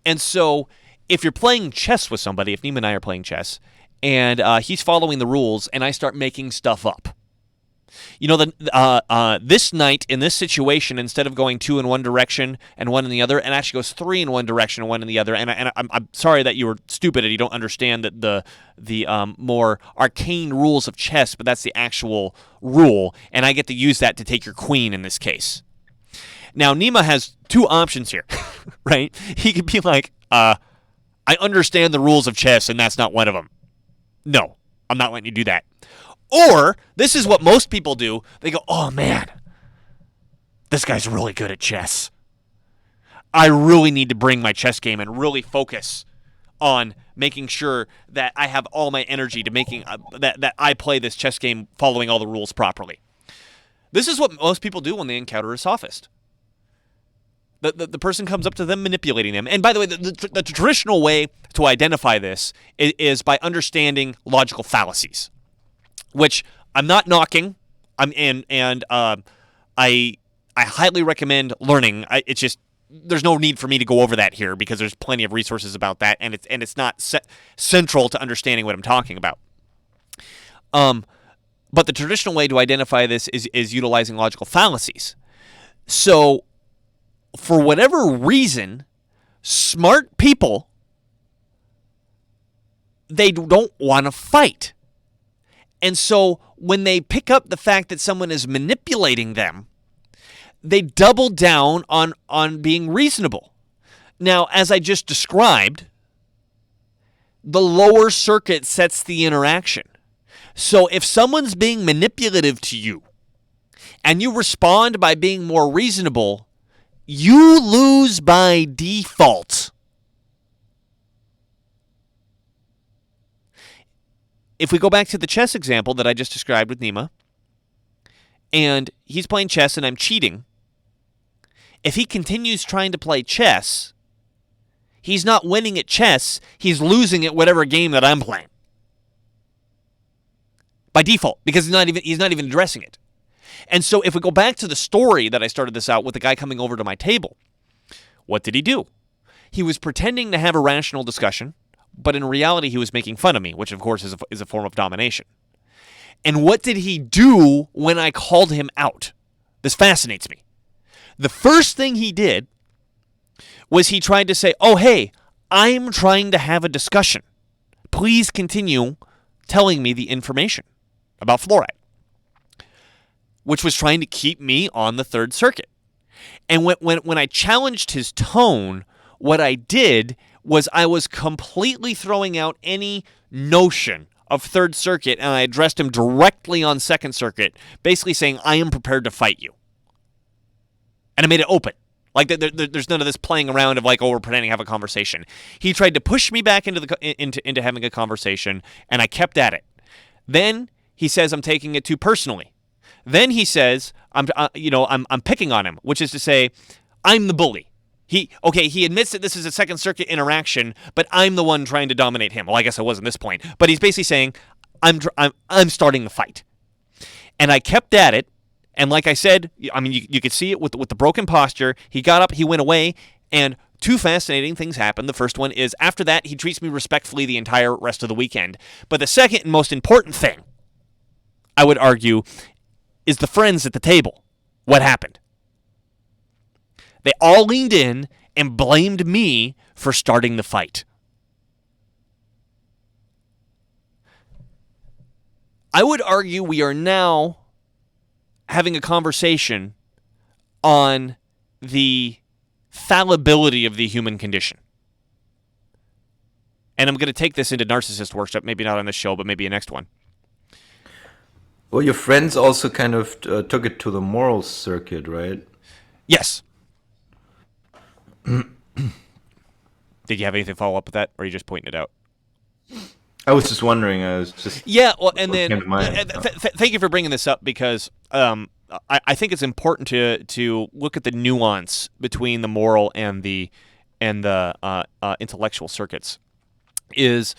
And so, if you're playing chess with somebody, if Nima and I are playing chess, and he's following the rules, and I start making stuff up, you know, this knight in this situation, instead of going 2 in one direction and 1 in the other, and actually goes 3 in one direction and 1 in the other. And I'm sorry that you were stupid and you don't understand that the more arcane rules of chess, but that's the actual rule, and I get to use that to take your queen in this case. Now, Nima has 2 options here, right? He could be like, I understand the rules of chess, and that's not one of them. No, I'm not letting you do that. Or, this is what most people do. They go, oh man, this guy's really good at chess. I really need to bring my chess game and really focus on making sure that I have all my energy to making that I play this chess game following all the rules properly. This is what most people do when they encounter a sophist. The person comes up to them manipulating them. And by the way, the traditional way to identify this is by understanding logical fallacies, which I'm not knocking. I highly recommend learning. It's just there's no need for me to go over that here because there's plenty of resources about that, and it's not central to understanding what I'm talking about. But the traditional way to identify this is utilizing logical fallacies. So, for whatever reason, smart people, they don't want to fight. And so when they pick up the fact that someone is manipulating them, they double down on being reasonable. Now, as I just described, the lower circuit sets the interaction. So if someone's being manipulative to you and you respond by being more reasonable, you lose by default. If we go back to the chess example that I just described with Nima, and he's playing chess and I'm cheating, if he continues trying to play chess, he's not winning at chess, he's losing at whatever game that I'm playing. By default, because he's not even addressing it. And so if we go back to the story that I started this out with the guy coming over to my table, what did he do? He was pretending to have a rational discussion, but in reality, he was making fun of me, which, of course, is a form of domination. And what did he do when I called him out? This fascinates me. The first thing he did was he tried to say, oh, hey, I'm trying to have a discussion. Please continue telling me the information about fluoride, which was trying to keep me on the third circuit. And when I challenged his tone, what I did was I was completely throwing out any notion of third circuit, and I addressed him directly on second circuit, basically saying, I am prepared to fight you. And I made it open. Like, there's none of this playing around of like, oh, we're pretending to have a conversation. He tried to push me back into having a conversation, and I kept at it. Then he says I'm taking it too personally. Then he says I'm picking on him, which is to say, I'm the bully. He admits that this is a second circuit interaction, but I'm the one trying to dominate him. Well, I guess I was at this point, but he's basically saying I'm starting the fight, and I kept at it. And like I said, I mean, you could see it with the broken posture. He got up, he went away. And two fascinating things happen. The first one is after that, he treats me respectfully the entire rest of the weekend. But the second and most important thing, I would argue, is the friends at the table. What happened? They all leaned in and blamed me for starting the fight. I would argue we are now having a conversation on the fallibility of the human condition. And I'm going to take this into Narcissist Workshop, maybe not on this show, but maybe a next one. Well, your friends also kind of took it to the moral circuit, right? Yes. Did you have anything to follow up with that, or are you just pointing it out? I was just wondering. I was just well, and then thank you for bringing this up, because I think it's important to look at the nuance between the moral and the intellectual circuits. Is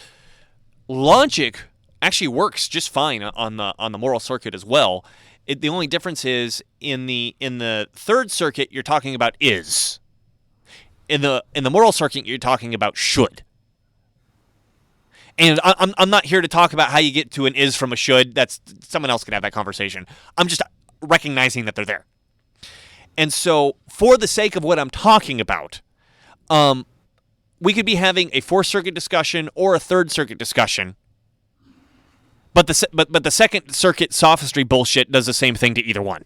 logic actually works just fine on the moral circuit as well. The only difference is in the third circuit you're talking about is. In the moral circuit you're talking about should. And I'm not here to talk about how you get to an is from a should. That's someone else can have that conversation. I'm just recognizing that they're there. And so, for the sake of what I'm talking about, we could be having a Fourth Circuit discussion or a Third Circuit discussion. But the Second Circuit sophistry bullshit does the same thing to either one.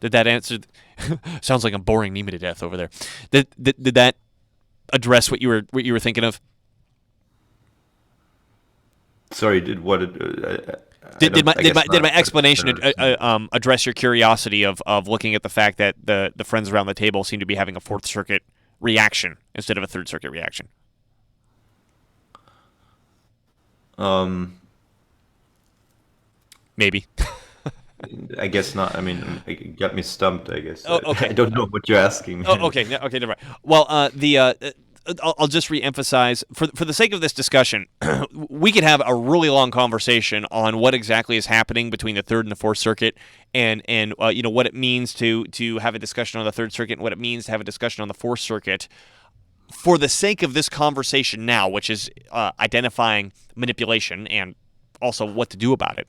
Did that answer? Sounds like I'm boring Nima to death over there. Did that address what you were thinking of? Sorry, did my explanation address your curiosity of looking at the fact that the friends around the table seem to be having a Fourth Circuit reaction instead of a Third Circuit reaction? Maybe. I guess not. I mean, it got me stumped, I guess. Oh, okay. I don't know what you're asking me. Oh, okay, never mind. Well, I'll just reemphasize, for the sake of this discussion, we could have a really long conversation on what exactly is happening between the Third and the Fourth Circuit, and what it means to have a discussion on the Third Circuit and what it means to have a discussion on the Fourth Circuit. For the sake of this conversation now, which is identifying manipulation and also what to do about it,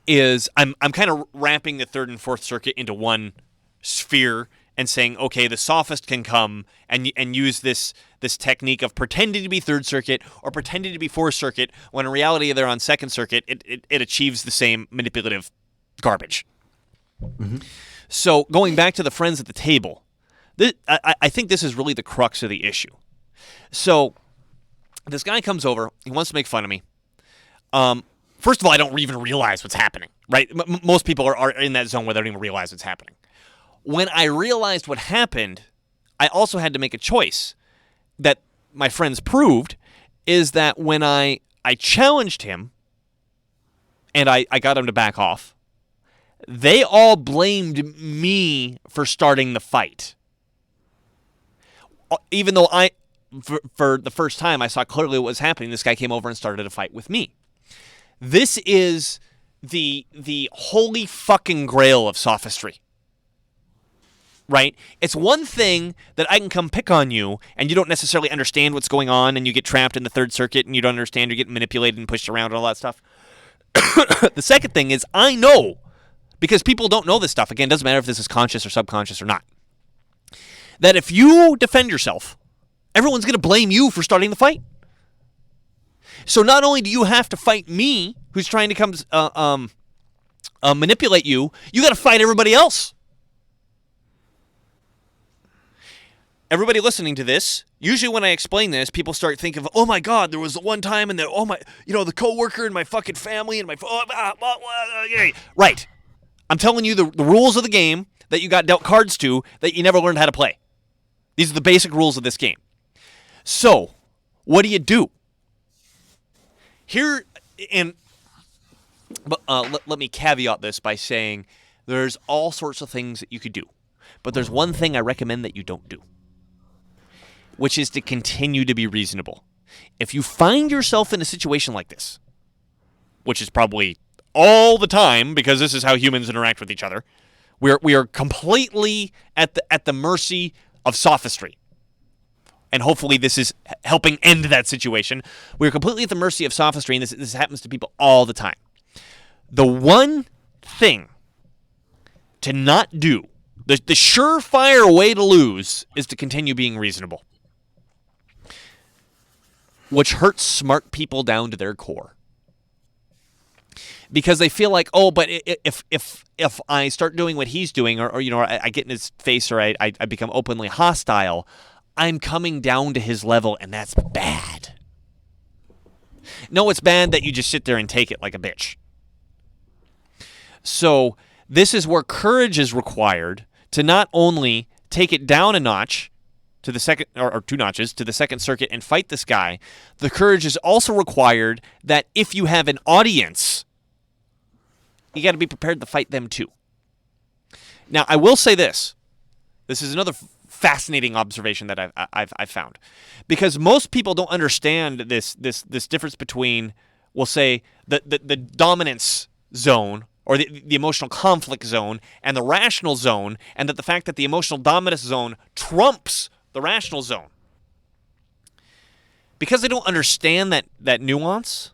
is I'm kind of wrapping the Third and Fourth Circuit into one sphere and saying, okay, the sophist can come and use this technique of pretending to be Third Circuit or pretending to be Fourth Circuit, when in reality they're on Second Circuit. It achieves the same manipulative garbage. Mm-hmm. So going back to the friends at the table, I think this is really the crux of the issue. So this guy comes over. He wants to make fun of me. First of all, I don't even realize what's happening, right? Most people are in that zone where they don't even realize what's happening. When I realized what happened, I also had to make a choice that my friends proved, is that when I challenged him and I got him to back off, they all blamed me for starting the fight. Even though for the first time I saw clearly what was happening, this guy came over and started a fight with me. This is the holy fucking grail of sophistry. Right? It's one thing that I can come pick on you and you don't necessarily understand what's going on and you get trapped in the Third Circuit and you don't understand, you're getting manipulated and pushed around and all that stuff. The second thing is I know, because people don't know this stuff, again, it doesn't matter if this is conscious or subconscious or not, that if you defend yourself, everyone's going to blame you for starting the fight. So not only do you have to fight me, who's trying to come manipulate you, you got to fight everybody else. Everybody listening to this, usually when I explain this, people start thinking of, oh my God, there was one time and the coworker and my fucking family and my, right. I'm telling you the rules of the game that you got dealt cards to that you never learned how to play. These are the basic rules of this game. So, what do? Here, let me caveat this by saying there's all sorts of things that you could do. But there's one thing I recommend that you don't do, which is to continue to be reasonable. If you find yourself in a situation like this, which is probably all the time because this is how humans interact with each other. We are completely at the mercy of sophistry. And hopefully this is helping end that situation. We're completely at the mercy of sophistry, and this happens to people all the time. The one thing to not do, the surefire way to lose, is to continue being reasonable, which hurts smart people down to their core. Because they feel like, oh, but if I start doing what he's doing, or I get in his face, or I become openly hostile, I'm coming down to his level, and that's bad. No, it's bad that you just sit there and take it like a bitch. So this is where courage is required to not only take it down a notch to the second, or 2 notches to the Second Circuit and fight this guy. The courage is also required that if you have an audience, you got to be prepared to fight them too. Now, I will say this. This is another fascinating observation that I've found, because most people don't understand this difference between, we'll say, the dominance zone, or the emotional conflict zone, and the rational zone, and that the fact that the emotional dominance zone trumps the rational zone. Because they don't understand that nuance,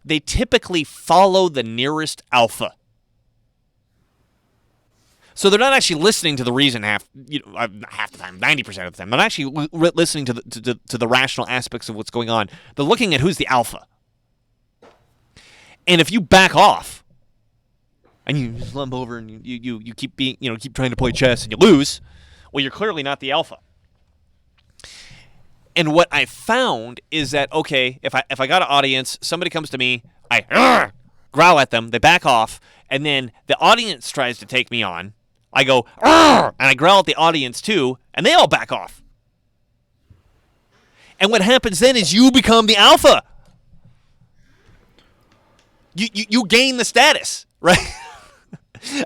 they typically follow the nearest alpha. So they're not actually listening to the reason half the time, 90% of the time. They're not actually listening to the rational aspects of what's going on. They're looking at who's the alpha. And if you back off, and you slump over and you keep being, keep trying to play chess and you lose, well, you're clearly not the alpha. And what I found is that, okay, if I got an audience, somebody comes to me, I growl at them, they back off, and then the audience tries to take me on. I go, and I growl at the audience too, and they all back off. And what happens then is you become the alpha. You gain the status, right?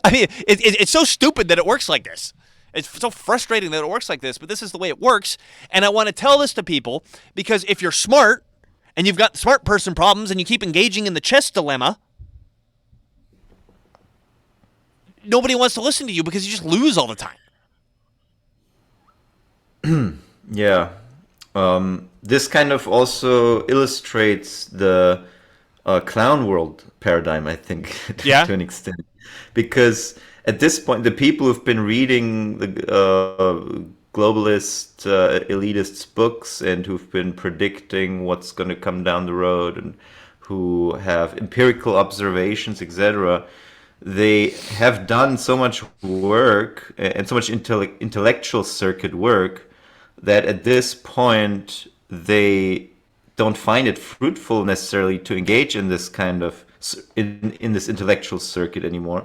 I mean, it's so stupid that it works like this. It's so frustrating that it works like this, but this is the way it works. And I want to tell this to people, because if you're smart and you've got smart person problems and you keep engaging in the chess dilemma, nobody wants to listen to you because you just lose all the time. Yeah. This kind of also illustrates the clown world paradigm, I think, to an extent. Because at this point, the people who've been reading the globalist, elitist books, and who've been predicting what's going to come down the road, and who have empirical observations, etc., they have done so much work and so much intellectual circuit work that at this point they don't find it fruitful necessarily to engage in this kind of in this intellectual circuit anymore,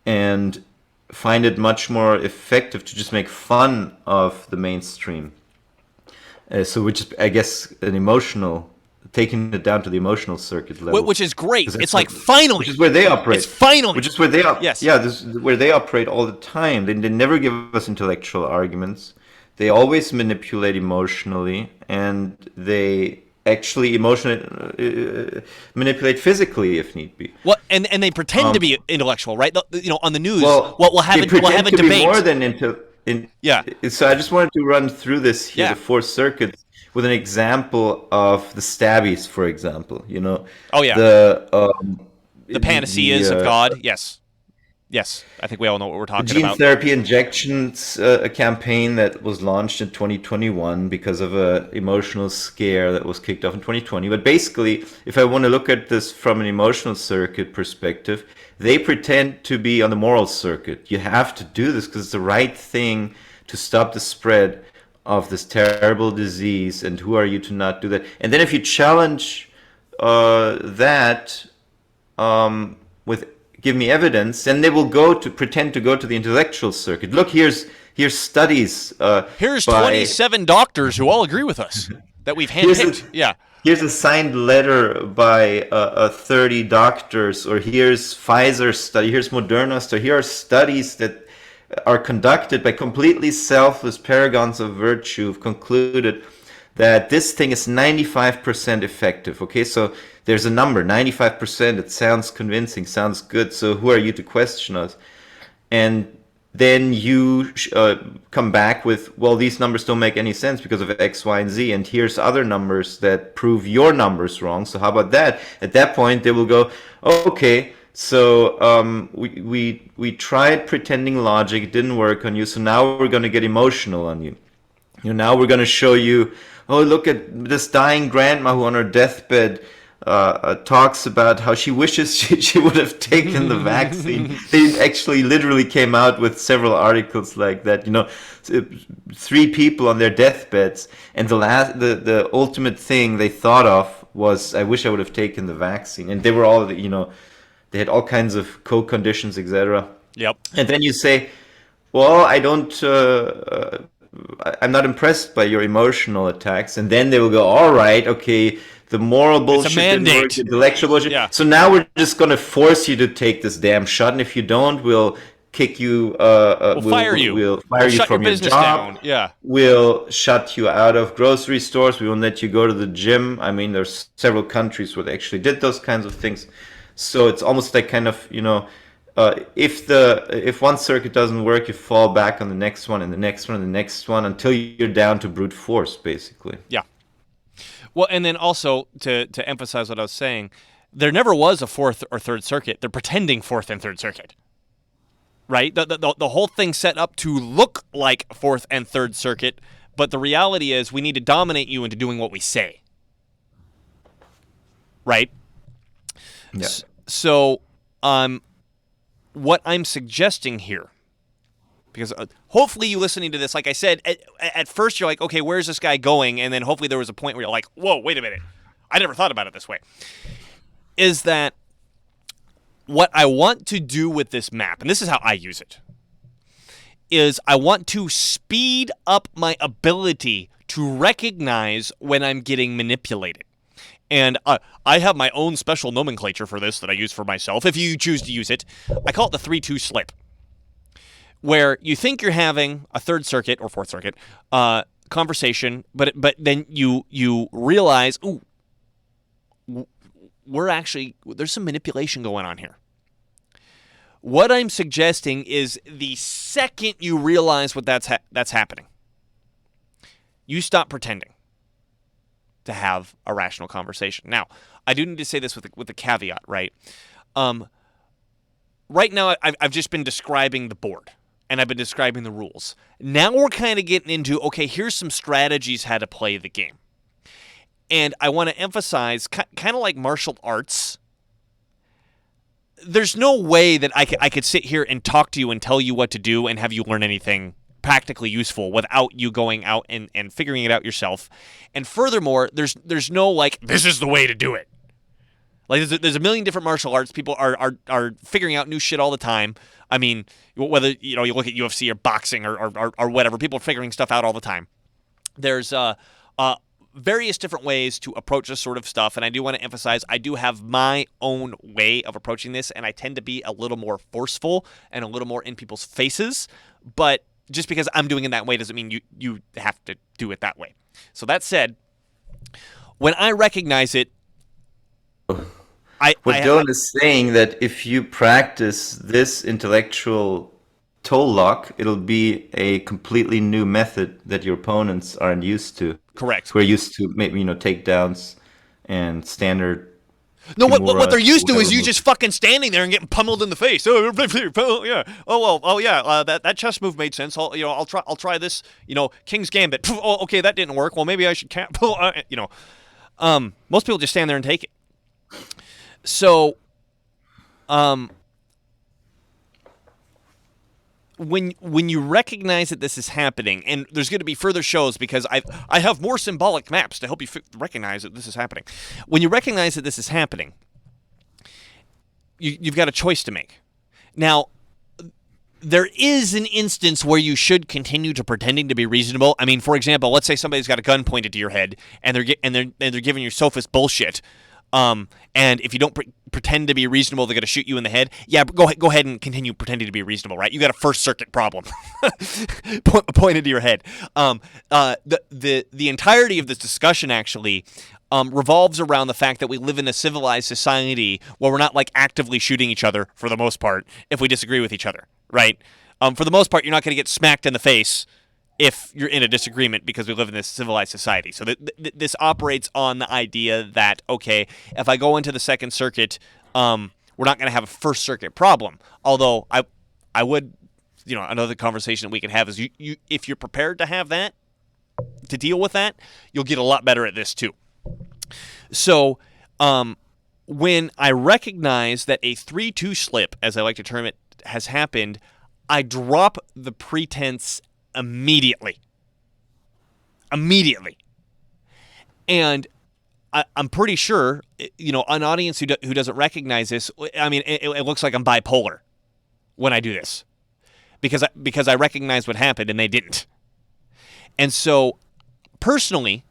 and find it much more effective to just make fun of the mainstream. So which is, I guess, an emotional, taking it down to the emotional circuit level, which is great. It's like, finally, which is where they operate. It's finally, which is where they yes, yeah, this is where they operate all the time. They never give us intellectual arguments. They always manipulate emotionally, and they actually emotionally manipulate physically if need be. Well, and they pretend to be intellectual, right? On the news, well, we'll have a debate. Be more than So I just wanted to run through this here, the 4 circuits, with an example of the stabbies, for example. Oh yeah. The panaceas of God. Yes, I think we all know what we're talking about. Gene therapy injections, a campaign that was launched in 2021 because of an emotional scare that was kicked off in 2020. But basically, if I want to look at this from an emotional circuit perspective, they pretend to be on the moral circuit. You have to do this because it's the right thing to stop the spread of this terrible disease, and who are you to not do that? And then if you challenge that with give me evidence, then they will pretend to go to the intellectual circuit. Look, here's studies. Here's 27 doctors who all agree with us that we've handpicked. Here's a signed letter by 30 doctors, or here's Pfizer study, here's Moderna study. Here are studies that are conducted by completely selfless paragons of virtue who've concluded that this thing is 95% effective. Okay, so there's a number, 95%. It sounds convincing, sounds good. So who are you to question us? And then you come back with, well, these numbers don't make any sense because of X, Y, and Z, and here's other numbers that prove your numbers wrong. So how about that? At that point, they will go, okay, so we tried pretending logic, it didn't work on you, so now we're going to get emotional on you. Now we're going to show you, oh, look at this dying grandma who on her deathbed talks about how she wishes she would have taken the vaccine. They actually literally came out with several articles like that, 3 people on their deathbeds, and the ultimate thing they thought of was, I wish I would have taken the vaccine. And they were all, they had all kinds of co-conditions, etc. Yep. And then you say, well, I'm not impressed by your emotional attacks. And then they will go, all right, okay, the moral bullshit didn't work, the intellectual bullshit. Yeah. So now we're just going to force you to take this damn shot. And if you don't, we'll kick you. We'll fire you. We'll fire you shut from your your business job. down. Yeah. We'll shut you out of grocery stores. We won't let you go to the gym. I mean, there's several countries where they actually did those kinds of things. So it's almost like kind of, if one circuit doesn't work, you fall back on the next one and the next one and the next one until you're down to brute force, basically. Yeah. Well, and then also to emphasize what I was saying, there never was a fourth or third circuit. They're pretending fourth and third circuit, right? The whole thing set up to look like fourth and third circuit, but the reality is we need to dominate you into doing what we say, right? Yeah. So, what I'm suggesting here, because hopefully you listening to this, like I said, at first you're like, okay, where's this guy going? And then hopefully there was a point where you're like, whoa, wait a minute. I never thought about it this way. Is that what I want to do with this map, and this is how I use it, is I want to speed up my ability to recognize when I'm getting manipulated. And I have my own special nomenclature for this that I use for myself, if you choose to use it. I call it the 3-2 slip, where you think you're having a third circuit or fourth circuit conversation, but then you realize, ooh, there's some manipulation going on here. What I'm suggesting is the second you realize what that's happening, you stop pretending to have a rational conversation. Now, I do need to say this with a caveat, right? Right now, I've just been describing the board, and I've been describing the rules. Now we're kind of getting into, okay, here's some strategies how to play the game. And I want to emphasize, kind of like martial arts, there's no way that I could sit here and talk to you and tell you what to do and have you learn anything practically useful without you going out and figuring it out yourself. And furthermore, there's no like, this is the way to do it. Like there's a million different martial arts. People are figuring out new shit all the time. I mean, whether you look at UFC or boxing or whatever, people are figuring stuff out all the time. There's various different ways to approach this sort of stuff, and I do want to emphasize I do have my own way of approaching this, and I tend to be a little more forceful and a little more in people's faces, but just because I'm doing it that way doesn't mean you have to do it that way. So that said, when I recognize it, Dylan is saying that if you practice this intellectual toe lock, it'll be a completely new method that your opponents aren't used to. Correct. We're used to maybe takedowns and standard. No, what they're used to is you just fucking standing there and getting pummeled in the face. Oh yeah. Oh yeah. That chest move made sense. I'll try this. King's Gambit. Oh, okay, that didn't work. Well, maybe I should most people just stand there and take it. So, when you recognize that this is happening, and there's going to be further shows because I have more symbolic maps to help you recognize that this is happening. When you recognize that this is happening, you've got a choice to make. Now, there is an instance where you should continue to pretending to be reasonable. I mean, for example, let's say somebody's got a gun pointed to your head and they're giving you sophist bullshit. And if you don't pretend to be reasonable, they're going to shoot you in the head. Yeah, go ahead and continue pretending to be reasonable, right? You got a First Circuit problem pointed to your head. The entirety of this discussion actually revolves around the fact that we live in a civilized society where we're not like actively shooting each other for the most part if we disagree with each other, right? For the most part, you're not going to get smacked in the face if you're in a disagreement because we live in this civilized society. So this operates on the idea that, okay, if I go into the Second Circuit, we're not going to have a First Circuit problem. Although I would, another conversation that we can have is you if you're prepared to have that, to deal with that, you'll get a lot better at this too. So when I recognize that a 3-2 slip, as I like to term it, has happened, I drop the pretense immediately. And I'm pretty sure, an audience who doesn't recognize this, I mean, it looks like I'm bipolar when I do this. Because I recognize what happened and they didn't. And so, personally,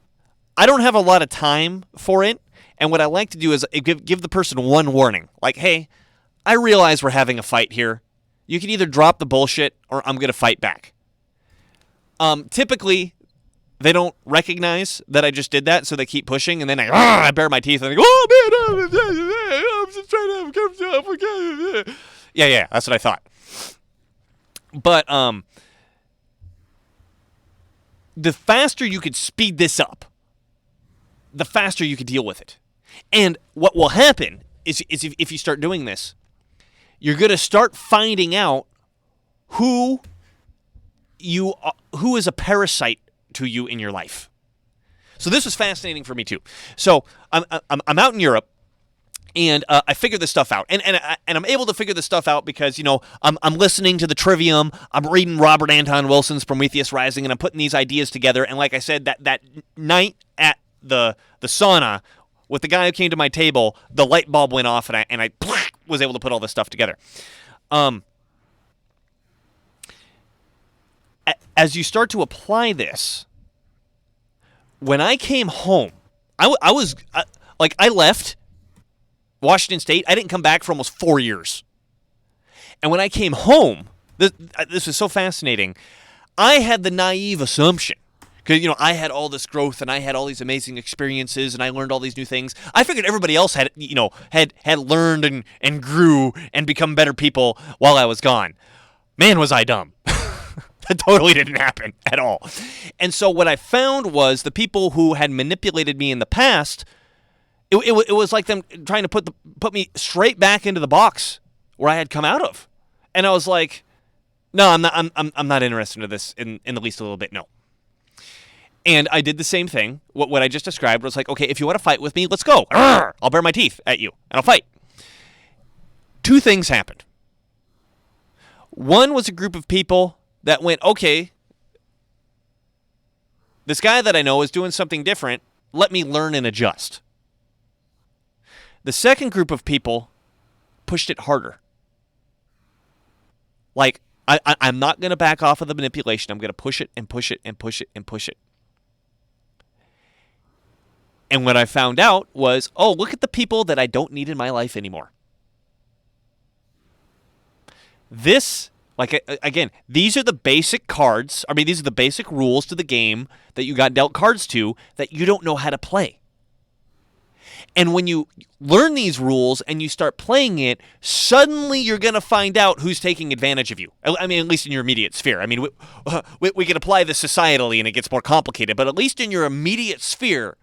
I don't have a lot of time for it, and what I like to do is give the person one warning. Like, hey, I realize we're having a fight here. You can either drop the bullshit or I'm going to fight back. Typically, they don't recognize that I just did that, so they keep pushing, and then I bare my teeth, and I go, oh, man, I'm just trying to have a conversation. Yeah, that's what I thought. But the faster you could speed this up, the faster you could deal with it. And what will happen is if you start doing this, you're going to start finding out who is a parasite to you in your life. So this was fascinating for me too. So I'm out in Europe, and I figured this stuff out, and I'm able to figure this stuff out because I'm listening to the Trivium, I'm reading Robert Anton Wilson's Prometheus Rising, and I'm putting these ideas together. And like I said, that night at the sauna with the guy who came to my table, the light bulb went off, and I was able to put all this stuff together. As you start to apply this, when I came home, I left Washington State. I didn't come back for almost 4 years. And when I came home, this was so fascinating. I had the naive assumption, because I had all this growth and I had all these amazing experiences and I learned all these new things. I figured everybody else had learned and grew and become better people while I was gone. Man, was I dumb. That totally didn't happen at all. And so what I found was the people who had manipulated me in the past, it was like them trying to put me straight back into the box where I had come out of. And I was like, no, I'm not interested in this in the least a little bit, no. And I did the same thing. What I just described was like, okay, if you want to fight with me, let's go. I'll bare my teeth at you, and I'll fight. 2 things happened. One was a group of people that went, okay, this guy that I know is doing something different. Let me learn and adjust. The second group of people pushed it harder. Like, I'm not going to back off of the manipulation. I'm going to push it and push it and push it and push it. And what I found out was, oh, look at the people that I don't need in my life anymore. This, again, these are the basic cards. I mean, these are the basic rules to the game that you got dealt cards to that you don't know how to play. And when you learn these rules and you start playing it, suddenly you're going to find out who's taking advantage of you. I mean, at least in your immediate sphere. I mean, we can apply this societally and it gets more complicated, but at least in your immediate sphere,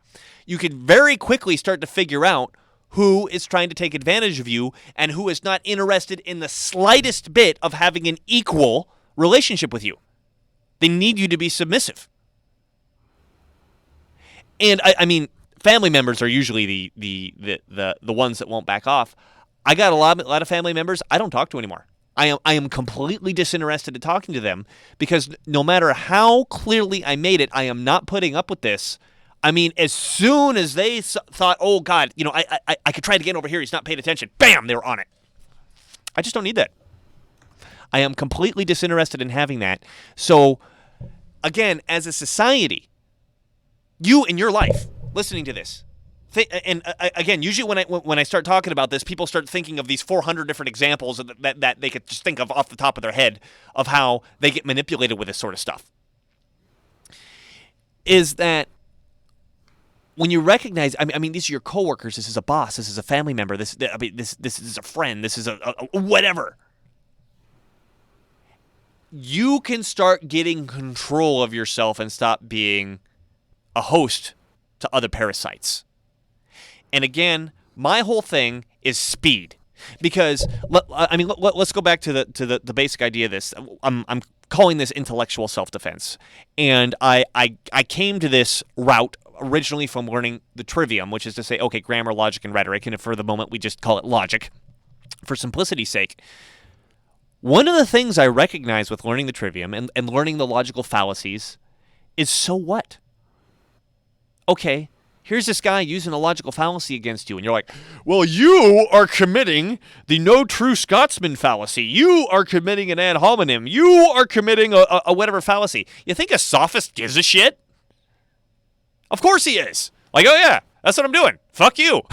you can very quickly start to figure out who is trying to take advantage of you and who is not interested in the slightest bit of having an equal relationship with you. They need you to be submissive. And I mean, family members are usually the ones that won't back off. I got a lot of family members I don't talk to anymore. I am completely disinterested in talking to them because no matter how clearly I made it, I am not putting up with this. I mean, as soon as they thought, oh, God, I could try it again over here. He's not paying attention. Bam, they were on it. I just don't need that. I am completely disinterested in having that. So, again, as a society, you in your life, listening to this, again, usually when I start talking about this, people start thinking of these 400 different examples that they could just think of off the top of their head of how they get manipulated with this sort of stuff. Is that when you recognize, I mean, these are your coworkers. This is a boss. This is a family member. This is a friend. This is a whatever. You can start getting control of yourself and stop being a host to other parasites. And again, my whole thing is speed, because let's go back to the basic idea of this. I'm calling this intellectual self-defense, and I came to this route originally from learning the trivium, which is to say, okay, grammar, logic, and rhetoric, and for the moment we just call it logic for simplicity's sake. One of the things I recognize with learning the trivium and learning the logical fallacies is, so what? Okay, here's this guy using a logical fallacy against you, and you're like, well, you are committing the no true Scotsman fallacy. You are committing an ad hominem. You are committing a whatever fallacy. You think a sophist gives a shit? Of course he is. Like, oh yeah, that's what I'm doing. Fuck you.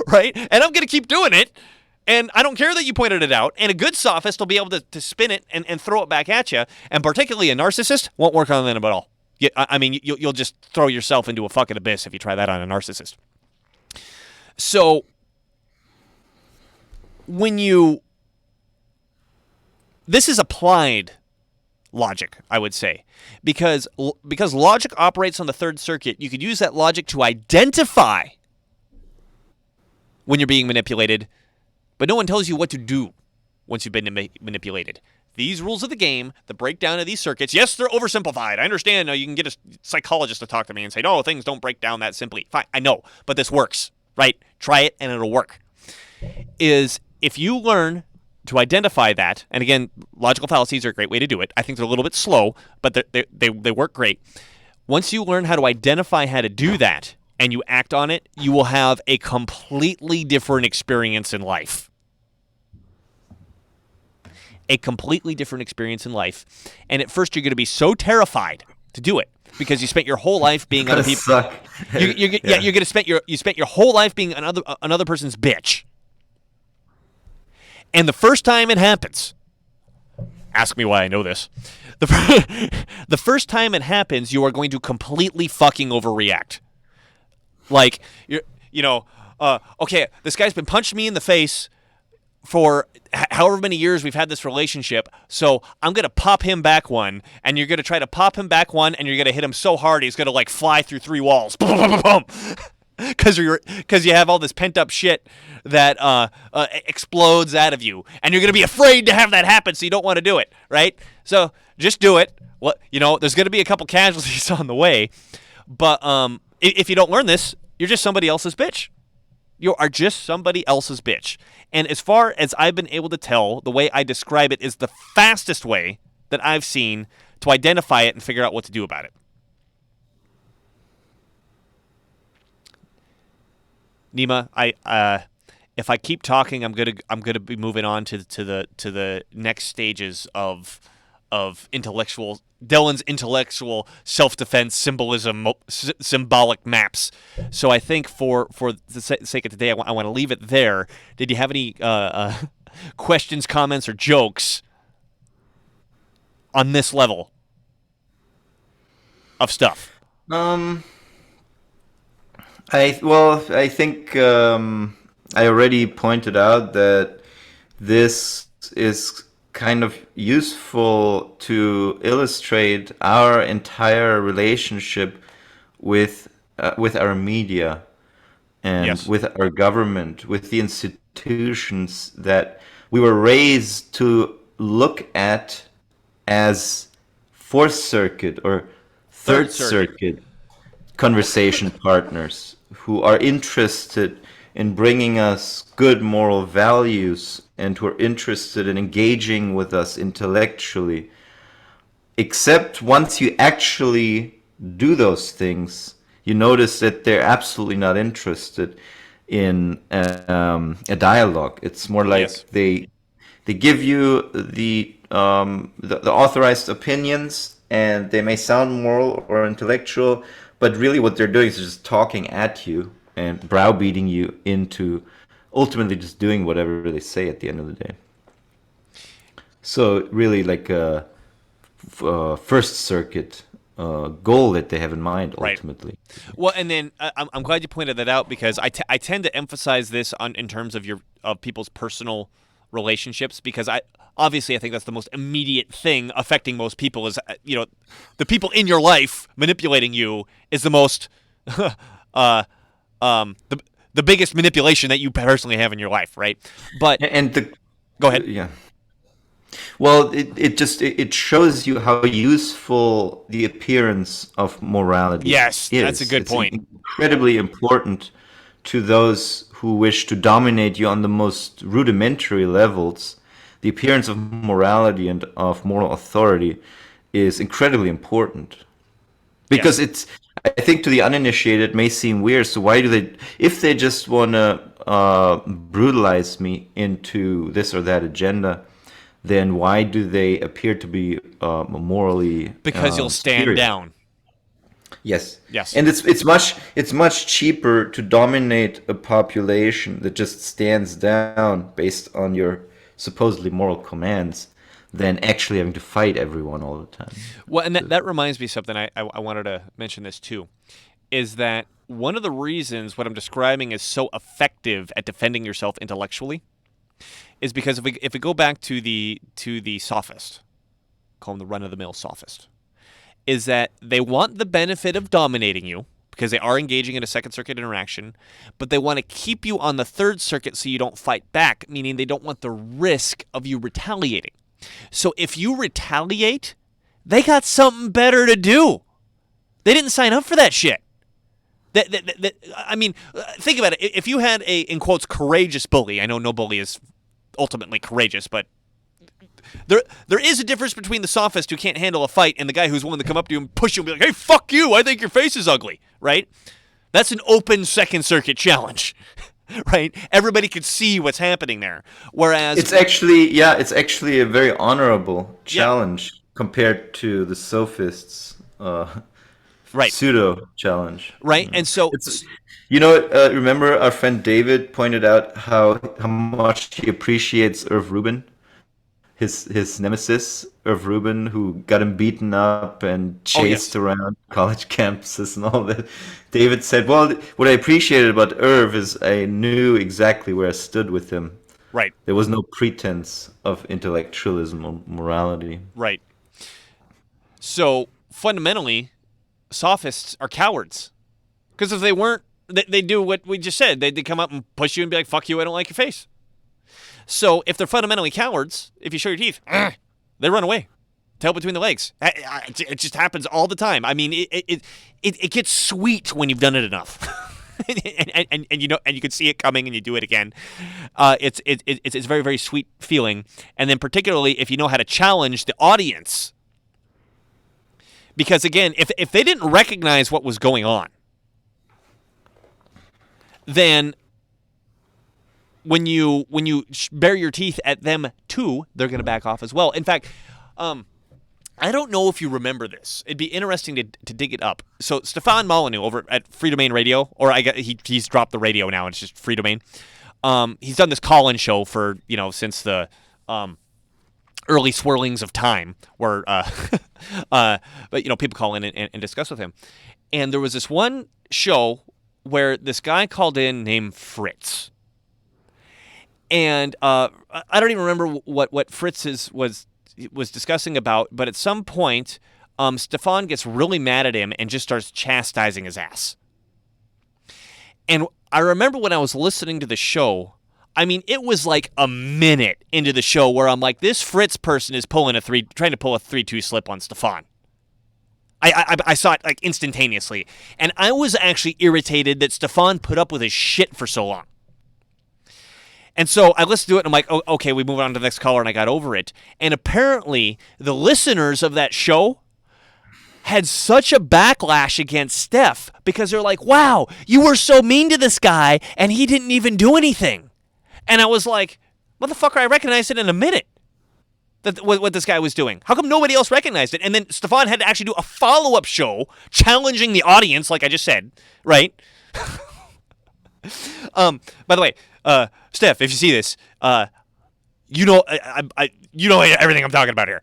Right? And I'm going to keep doing it. And I don't care that you pointed it out. And a good sophist will be able to spin it and throw it back at you. And particularly a narcissist won't work on them at all. I mean, you'll just throw yourself into a fucking abyss if you try that on a narcissist. So this is applied logic, I would say, because logic operates on the Third Circuit. You could use that logic to identify when you're being manipulated, but no one tells you what to do once you've been manipulated. These rules of the game, the breakdown of these circuits, yes, they're oversimplified. I understand. You can get a psychologist to talk to me and say, no, things don't break down that simply. Fine, I know, but this works, right? Try it and it'll work. Is if you learn to identify that, and again, logical fallacies are a great way to do it. I think they're a little bit slow, but they work great. Once you learn how to identify how to do that and you act on it, you will have a completely different experience in life. A completely different experience in life. And at first, you're going to be so terrified to do it because you spent your whole life being other people. Suck. You're going to spend your whole life being another person's bitch. And the first time it happens, ask me why I know this. The first time it happens, you are going to completely fucking overreact. Like, okay, this guy's been punching me in the face for however many years we've had this relationship, so I'm going to pop him back one, and you're going to try to pop him back one, and you're going to hit him so hard he's going to, like, fly through 3 walls. Because you have all this pent-up shit that explodes out of you, and you're going to be afraid to have that happen, so you don't want to do it, right? So just do it. Well, there's going to be a couple casualties on the way, but if you don't learn this, you're just somebody else's bitch. You are just somebody else's bitch. And as far as I've been able to tell, the way I describe it is the fastest way that I've seen to identify it and figure out what to do about it. Nima, if I keep talking, I'm gonna be moving on to the next stages of Dylan's intellectual self-defense symbolism, symbolic maps. So I think for the sake of today, I want to leave it there. Did you have any questions, comments, or jokes on this level of stuff? I think I already pointed out that this is kind of useful to illustrate our entire relationship with our media and Yes. with our government, with the institutions that we were raised to look at as Fourth Circuit or Third Circuit conversation partners who are interested in bringing us good moral values and who are interested in engaging with us intellectually. Except once you actually do those things, you notice that they're absolutely not interested in a dialogue. It's more like Yes. they give you the authorized opinions, and they may sound moral or intellectual, but really what they're doing is just talking at you and browbeating you into ultimately just doing whatever they say at the end of the day. So really like a First Circuit goal that they have in mind Right. ultimately. Well, and then I'm glad you pointed that out, because I tend to emphasize this in terms of people's personal relationships, because I think that's the most immediate thing affecting most people is the people in your life manipulating you is the most the biggest manipulation that you personally have in your life, right? But go ahead. Yeah. Well, it shows you how useful the appearance of morality Yes, is. that's a good point. It's incredibly important to those who wish to dominate you on the most rudimentary levels. The appearance of morality and of moral authority is incredibly important. Because I think to the uninitiated it may seem weird. So why do they, if they just want to brutalize me into this or that agenda, then why do they appear to be morally? Because you'll stand superior? down. Yes. Yes. And it's much cheaper to dominate a population that just stands down based on your supposedly moral commands than actually having to fight everyone all the time. Well, and that reminds me of something I wanted to mention this too, is that one of the reasons what I'm describing is so effective at defending yourself intellectually is because if we go back to the sophist, call him the run-of-the-mill sophist, is that they want the benefit of dominating you because they are engaging in a Second Circuit interaction, but they want to keep you on the Third Circuit so you don't fight back, meaning they don't want the risk of you retaliating. So if you retaliate, they got something better to do. They didn't sign up for that shit. I mean, think about it. If you had a, in quotes, courageous bully, I know no bully is ultimately courageous, but there is a difference between the sophist who can't handle a fight and the guy who's willing to come up to you and push you and be like, hey, fuck you, I think your face is ugly, right? That's an open Second Circuit challenge, right? Everybody could see what's happening there. Whereas it's actually a very honorable challenge compared to the sophists' right. pseudo challenge. Right, and so remember our friend David pointed out how much he appreciates Irv Rubin, his nemesis, Irv Rubin, who got him beaten up and chased around college campuses and all that. David said, well, what I appreciated about Irv is I knew exactly where I stood with him. Right. There was no pretense of intellectualism or morality. Right. So, fundamentally, sophists are cowards. Because if they weren't, they do what we just said. They'd come up and push you and be like, fuck you, I don't like your face. So if they're fundamentally cowards, if you show your teeth, they run away. Tail between the legs. It just happens all the time. I mean, it gets sweet when you've done it enough. and you can see it coming and you do it again. It's a very, very sweet feeling. And then particularly if you know how to challenge the audience. Because again, if they didn't recognize what was going on, then when you bare your teeth at them too, they're going to back off as well. In fact, I don't know if you remember this. It'd be interesting to dig it up. So Stefan Molyneux over at Free Domain Radio, or he's dropped the radio now. It's just Free Domain. He's done this call-in show for since the early swirlings of time, where but people call in and discuss with him. And there was this one show where this guy called in named Fritz. And I don't even remember what Fritz was discussing about, but at some point, Stefan gets really mad at him and just starts chastising his ass. And I remember when I was listening to the show, I mean, it was like a minute into the show where I'm like, this Fritz person is trying to pull a 3-2 slip on Stefan. I saw it like instantaneously. And I was actually irritated that Stefan put up with his shit for so long. And so I listened to it, and I'm like, oh, okay, we move on to the next caller, and I got over it. And apparently, the listeners of that show had such a backlash against Steph because they're like, wow, you were so mean to this guy, and he didn't even do anything. And I was like, motherfucker, I recognized it in a minute, what this guy was doing. How come nobody else recognized it? And then Stefan had to actually do a follow-up show challenging the audience, like I just said, right? By the way, Steph, if you see this, you know everything I'm talking about here.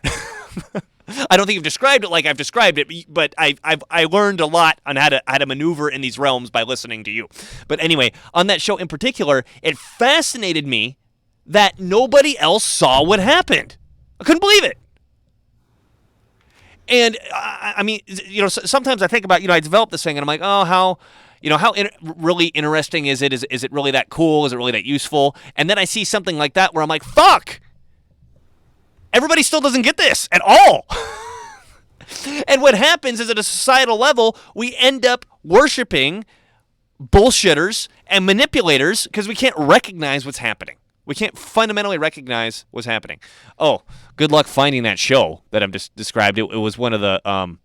I don't think you've described it like I've described it, but I learned a lot on how to maneuver in these realms by listening to you. But anyway, on that show in particular, it fascinated me that nobody else saw what happened. I couldn't believe it. And I mean, sometimes I think about, I developed this thing, and I'm like, oh, how really interesting is it? Is it really that cool? Is it really that useful? And then I see something like that where I'm like, fuck. Everybody still doesn't get this at all. And what happens is at a societal level, we end up worshiping bullshitters and manipulators because we can't recognize what's happening. We can't fundamentally recognize what's happening. Oh, good luck finding that show that I've just described. It was one of the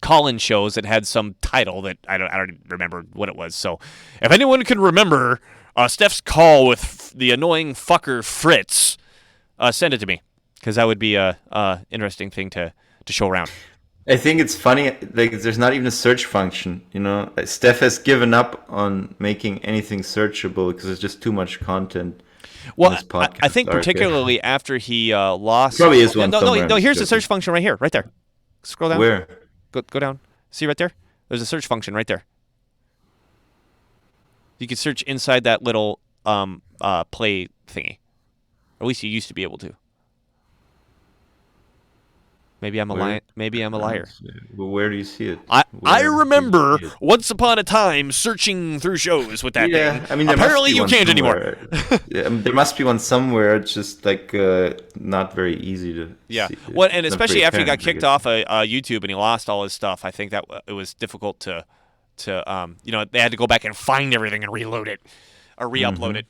call-in shows that had some title that I don't remember what it was. So if anyone can remember Steph's call with the annoying fucker Fritz, send it to me. Because that would be a interesting thing to show around. I think it's funny, like there's not even a search function. Steph has given up on making anything searchable because there's just too much content. Well, I think particularly after he lost. Probably is one. No. Here's the search function right here, right there. Scroll down. Where? Go down. See right there. There's a search function right there. You can search inside that little play thingy. At least you used to be able to. Maybe I'm a liar. Maybe I'm a liar. Well, where do you see it? I remember once upon a time searching through shows with that thing. I mean, apparently you can't anymore. There must be one somewhere. It's just like not very easy to. See. Well, and especially after he got kicked off of YouTube and he lost all his stuff, I think that it was difficult to they had to go back and find everything and reload it or re-upload it.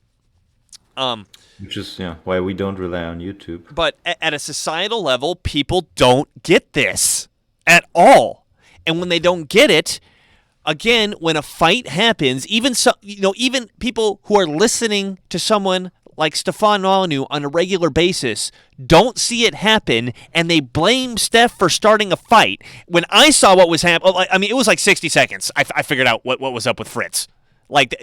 Which is why we don't rely on YouTube. But at a societal level, people don't get this at all. And when they don't get it, again, when a fight happens, even people who are listening to someone like Stefan Molyneux on a regular basis don't see it happen, and they blame Steph for starting a fight. When I saw what was happening, I mean, it was like 60 seconds. I figured out what was up with Fritz. Like,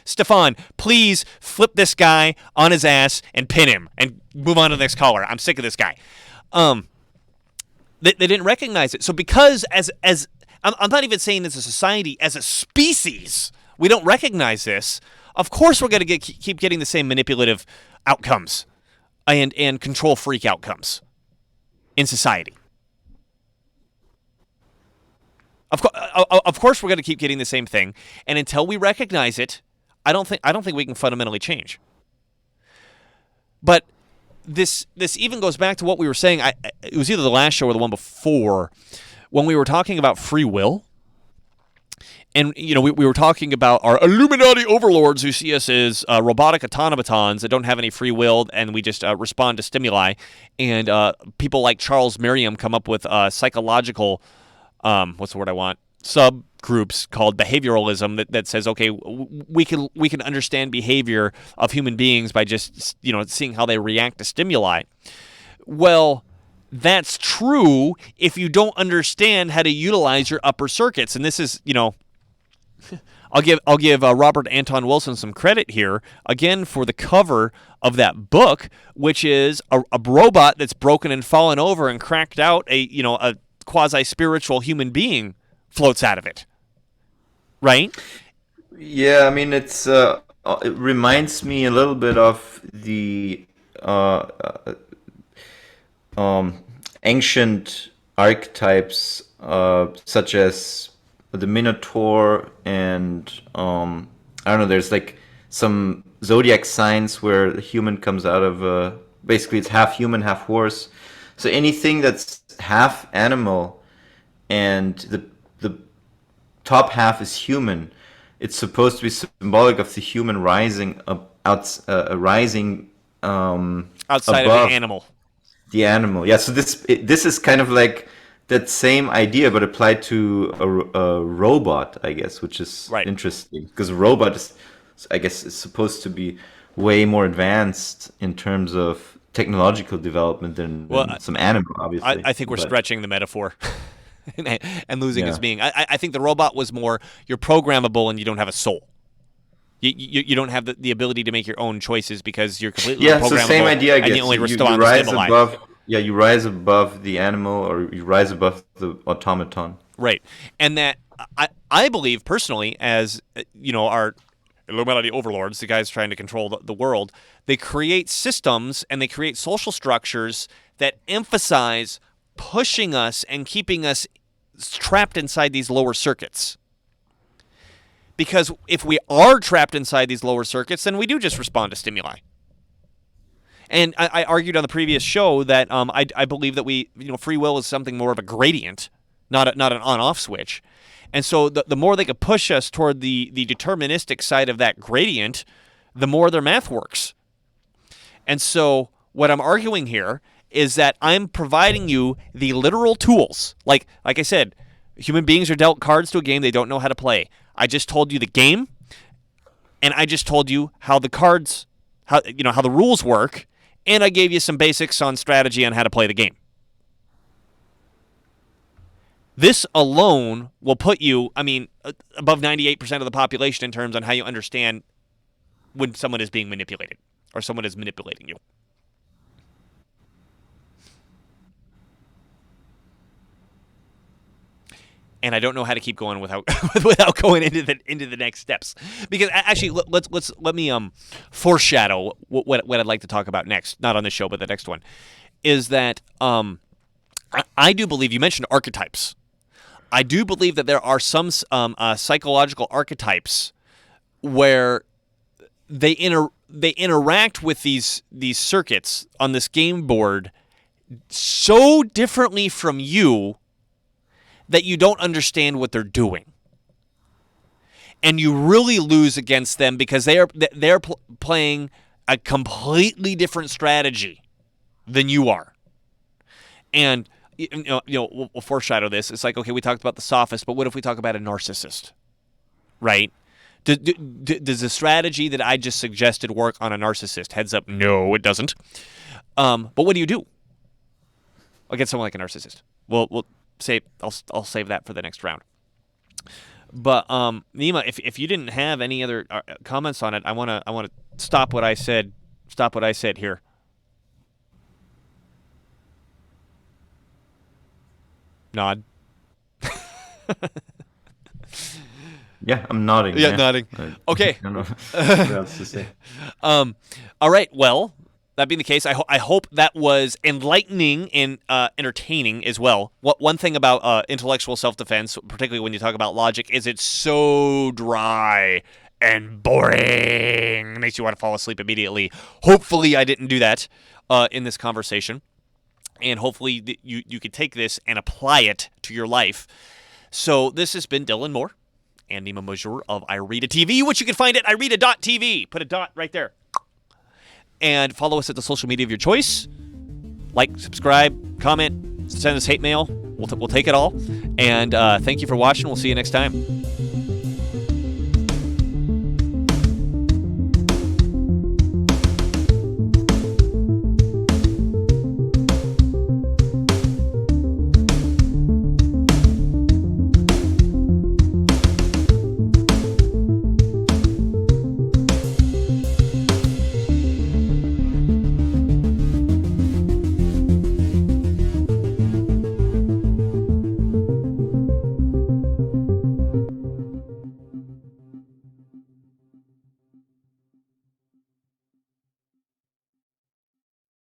Stefan, please flip this guy on his ass and pin him and move on to the next caller. I'm sick of this guy. They didn't recognize it. So because I'm not even saying as a society, as a species, we don't recognize this, of course we're going to keep getting the same manipulative outcomes and control freak outcomes in society. Of course, we're going to keep getting the same thing, and until we recognize it, I don't think we can fundamentally change. But this even goes back to what we were saying. It was either the last show or the one before, when we were talking about free will, and we were talking about our Illuminati overlords who see us as robotic automatons that don't have any free will, and we just respond to stimuli, and people like Charles Merriam come up with psychological. What's the word I want? Subgroups called behavioralism that says, okay, we can understand behavior of human beings by just seeing how they react to stimuli. Well, that's true if you don't understand how to utilize your upper circuits, and this is I'll give Robert Anton Wilson some credit here again for the cover of that book, which is a robot that's broken and fallen over and cracked out a quasi-spiritual human being floats out of it, right? Yeah, I mean, it reminds me a little bit of the ancient archetypes, such as the Minotaur, and I don't know. There's like some zodiac signs where the human comes out of basically it's half human, half horse. So anything that's half animal and the top half is human, it's supposed to be symbolic of the human rising outside of the animal. The animal, yeah. So this is kind of like that same idea, but applied to a robot, I guess, which is interesting because a robot is, I guess, is supposed to be way more advanced in terms of technological development than some animal, obviously. I think we're stretching the metaphor and losing its meaning. I think the robot was more, you're programmable and you don't have a soul. You don't have the ability to make your own choices because you're completely programmable. Yeah, it's the same idea, I guess. And you only respond to stimuli. Yeah, you rise above the animal, or you rise above the automaton. Right. And that I believe personally, as our Illuminati overlords, the guys trying to control the world, they create systems and they create social structures that emphasize pushing us and keeping us trapped inside these lower circuits. Because if we are trapped inside these lower circuits, then we do just respond to stimuli. And I argued on the previous show that I believe that free will is something more of a gradient, not an on-off switch. And so the more they could push us toward the deterministic side of that gradient, the more their math works. And so what I'm arguing here is that I'm providing you the literal tools. Like I said, human beings are dealt cards to a game they don't know how to play. I just told you the game, and I just told you how the cards, how the rules work, and I gave you some basics on strategy on how to play the game. This alone will put you, above 98% of the population in terms on how you understand when someone is being manipulated or someone is manipulating you. And I don't know how to keep going without going into the next steps, because actually let me foreshadow what I'd like to talk about next. Not on this show, but the next one is that I do believe you mentioned archetypes. I do believe that there are some psychological archetypes where they interact with these circuits on this game board so differently from you that you don't understand what they're doing, and you really lose against them because they're playing a completely different strategy than you are. And we'll foreshadow this. It's like, okay, we talked about the sophist, but what if we talk about a narcissist, right? Does the strategy that I just suggested work on a narcissist? Heads up, no, it doesn't. But what do you do against someone like a narcissist? We'll save. I'll save that for the next round. But Nima, if you didn't have any other comments on it, I wanna stop what I said. Stop what I said here. Nod. Yeah, I'm nodding. Yeah, nodding. Okay. I don't know what else to say. All right. Well, that being the case, I hope that was enlightening and entertaining as well. One thing about intellectual self-defense, particularly when you talk about logic, is it's so dry and boring. It makes you want to fall asleep immediately. Hopefully, I didn't do that in this conversation. And hopefully you could take this and apply it to your life. So this has been Dylan Moore and Nima Mahdjour of Irida TV, which you can find at irida.tv. Put a dot right there. And follow us at the social media of your choice. Like, subscribe, comment, send us hate mail. We'll take it all. And thank you for watching. We'll see you next time.